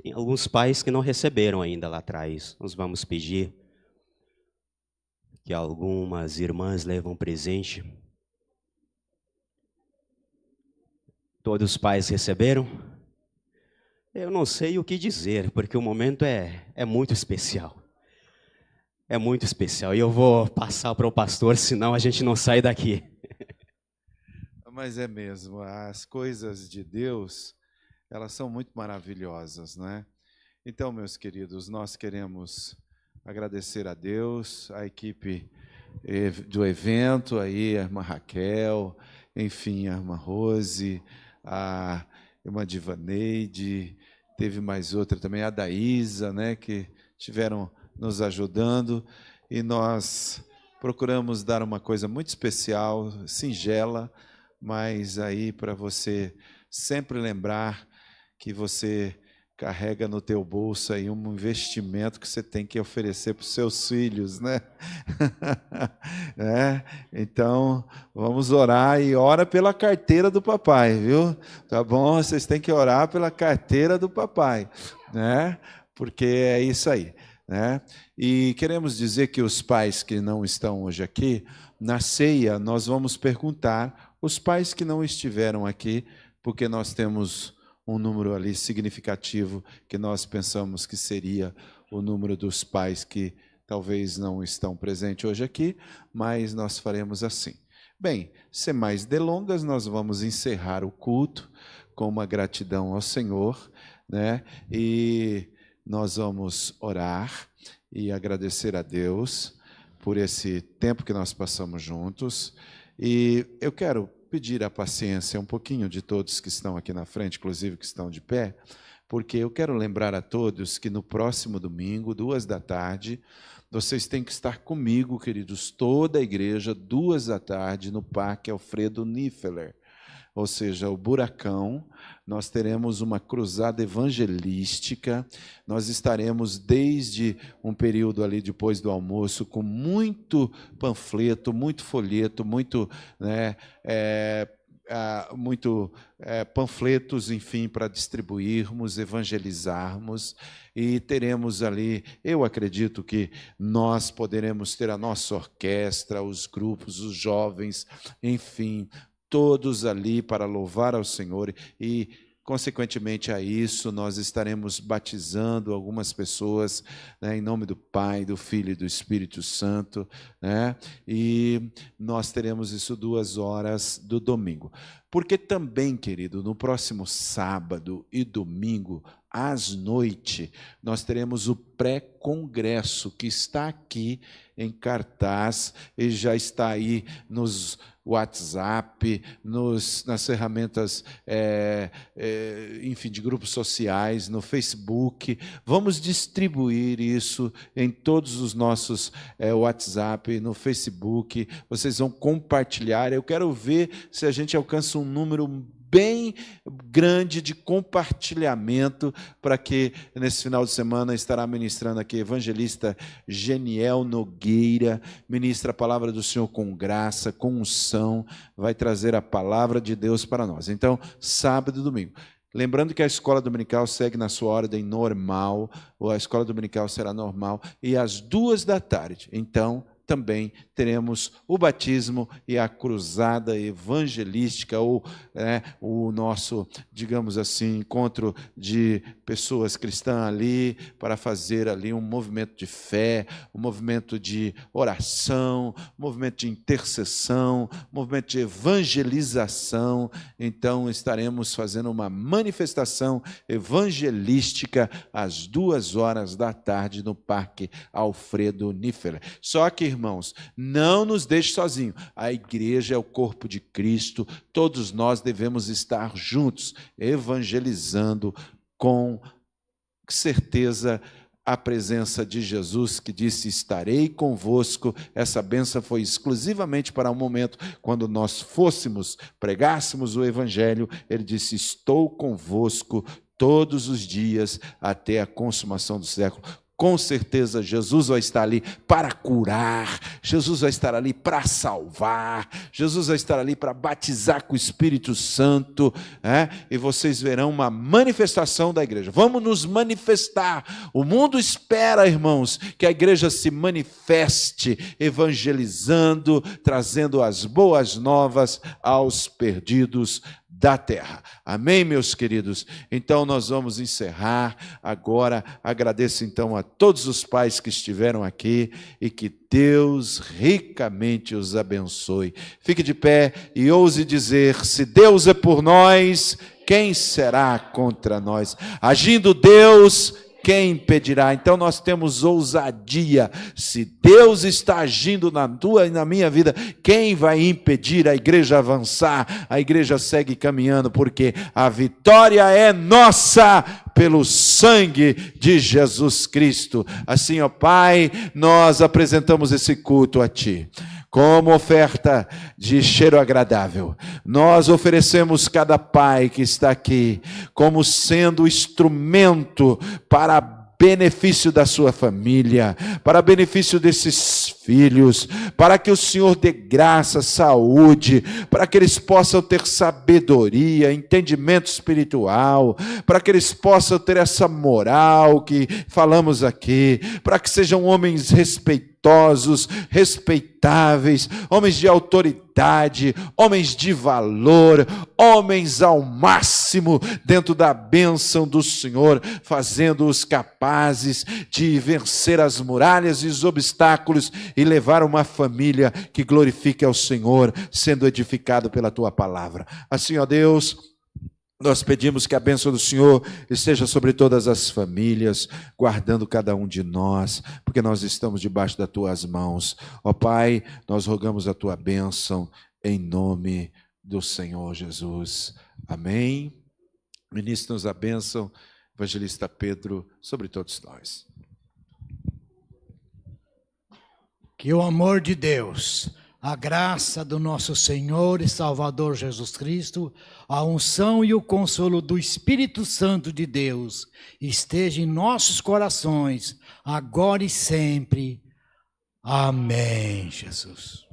Tem alguns pais que não receberam ainda lá atrás. Nós vamos pedir que algumas irmãs levem presente. Todos os pais receberam? Eu não sei o que dizer, porque o momento é muito especial. É muito especial. E eu vou passar para o pastor, senão a gente não sai daqui. Mas é mesmo, as coisas de Deus, elas são muito maravilhosas, né? Então, meus queridos, nós queremos agradecer a Deus, a equipe do evento, aí, a irmã Raquel, enfim, a irmã Rose, a irmã Divaneide, teve mais outra também, a Daísa, né, que estiveram nos ajudando, e nós procuramos dar uma coisa muito especial, singela, mas aí para você sempre lembrar que você carrega no teu bolso aí um investimento que você tem que oferecer para os seus filhos, né? Então, vamos orar e ora pela carteira do papai, viu? Tá bom? Vocês têm que orar pela carteira do papai, né? Porque é isso aí, né? E queremos dizer que os pais que não estão hoje aqui, na ceia nós vamos perguntar os pais que não estiveram aqui, porque nós temos um número ali significativo que nós pensamos que seria o número dos pais que talvez não estão presentes hoje aqui, mas nós faremos assim. Bem, sem mais delongas, nós vamos encerrar o culto com uma gratidão ao Senhor, né? E nós vamos orar e agradecer a Deus por esse tempo que nós passamos juntos. E eu quero pedir a paciência um pouquinho de todos que estão aqui na frente, inclusive que estão de pé, porque eu quero lembrar a todos que no próximo domingo, 14h, vocês têm que estar comigo, queridos, toda a igreja, 14h, no Parque Alfredo Nifeler. ou seja, o Buracão. Nós teremos uma cruzada evangelística, nós estaremos desde um período ali depois do almoço com muito panfleto, muito folheto, muito, né, panfletos, enfim, para distribuirmos, evangelizarmos, e teremos ali, eu acredito que nós poderemos ter a nossa orquestra, os grupos, os jovens, enfim, todos ali para louvar ao Senhor e, consequentemente a isso, nós estaremos batizando algumas pessoas, né, em nome do Pai, do Filho e do Espírito Santo, né, e nós teremos isso 2 horas do domingo. Porque também, querido, no próximo sábado e domingo, às noites, nós teremos o pré-congresso, que está aqui em cartaz e já está aí nos WhatsApp, nas ferramentas, enfim, de grupos sociais, no Facebook. Vamos distribuir isso em todos os nossos WhatsApp, no Facebook. Vocês vão compartilhar. Eu quero ver se a gente alcança um número bem grande de compartilhamento, para que nesse final de semana estará ministrando aqui evangelista Geniel Nogueira, ministra a palavra do Senhor com graça, com unção, vai trazer a palavra de Deus para nós. Então, sábado e domingo. Lembrando que a escola dominical segue na sua ordem normal, ou a escola dominical será normal, e às 2 da tarde, então, também teremos o batismo e a cruzada evangelística, ou o nosso, digamos assim, encontro de pessoas cristãs ali, para fazer ali um movimento de fé, um movimento de oração, um movimento de intercessão, um movimento de evangelização. Então, estaremos fazendo uma manifestação evangelística às 2 horas da tarde no Parque Alfredo Niffer. Só que, irmãos, não nos deixe sozinhos. A igreja é o corpo de Cristo, todos nós devemos estar juntos, evangelizando com certeza a presença de Jesus, que disse: estarei convosco. Essa bênção foi exclusivamente para um momento, quando nós pregássemos o evangelho. Ele disse: estou convosco todos os dias até a consumação do século. Com certeza Jesus vai estar ali para curar, Jesus vai estar ali para salvar, Jesus vai estar ali para batizar com o Espírito Santo, e vocês verão uma manifestação da igreja. Vamos nos manifestar. O mundo espera, irmãos, que a igreja se manifeste, evangelizando, trazendo as boas novas aos perdidos da terra. Amém, meus queridos? Então nós vamos encerrar agora. Agradeço então a todos os pais que estiveram aqui e que Deus ricamente os abençoe. Fique de pé e ouse dizer: se Deus é por nós, quem será contra nós? Agindo Deus, quem impedirá? Então nós temos ousadia. Se Deus está agindo na tua e na minha vida, quem vai impedir a igreja avançar? A igreja segue caminhando, porque a vitória é nossa pelo sangue de Jesus Cristo. Assim, ó Pai, nós apresentamos esse culto a Ti como oferta de cheiro agradável. Nós oferecemos cada pai que está aqui como sendo instrumento para benefício da sua família, para benefício desses filhos, para que o Senhor dê graça, saúde, para que eles possam ter sabedoria, entendimento espiritual, para que eles possam ter essa moral que falamos aqui, para que sejam homens respeitosos, respeitáveis, homens de autoridade, homens de valor, homens ao máximo dentro da bênção do Senhor, fazendo-os capazes de vencer as muralhas e os obstáculos e levar uma família que glorifique ao Senhor, sendo edificado pela Tua palavra. Assim, ó Deus, nós pedimos que a bênção do Senhor esteja sobre todas as famílias, guardando cada um de nós, porque nós estamos debaixo das Tuas mãos. Ó Pai, nós rogamos a Tua bênção em nome do Senhor Jesus. Amém. Ministra-nos a bênção, evangelista Pedro, sobre todos nós. Que o amor de Deus, a graça do nosso Senhor e Salvador Jesus Cristo, a unção e o consolo do Espírito Santo de Deus esteja em nossos corações, agora e sempre. Amém, Jesus.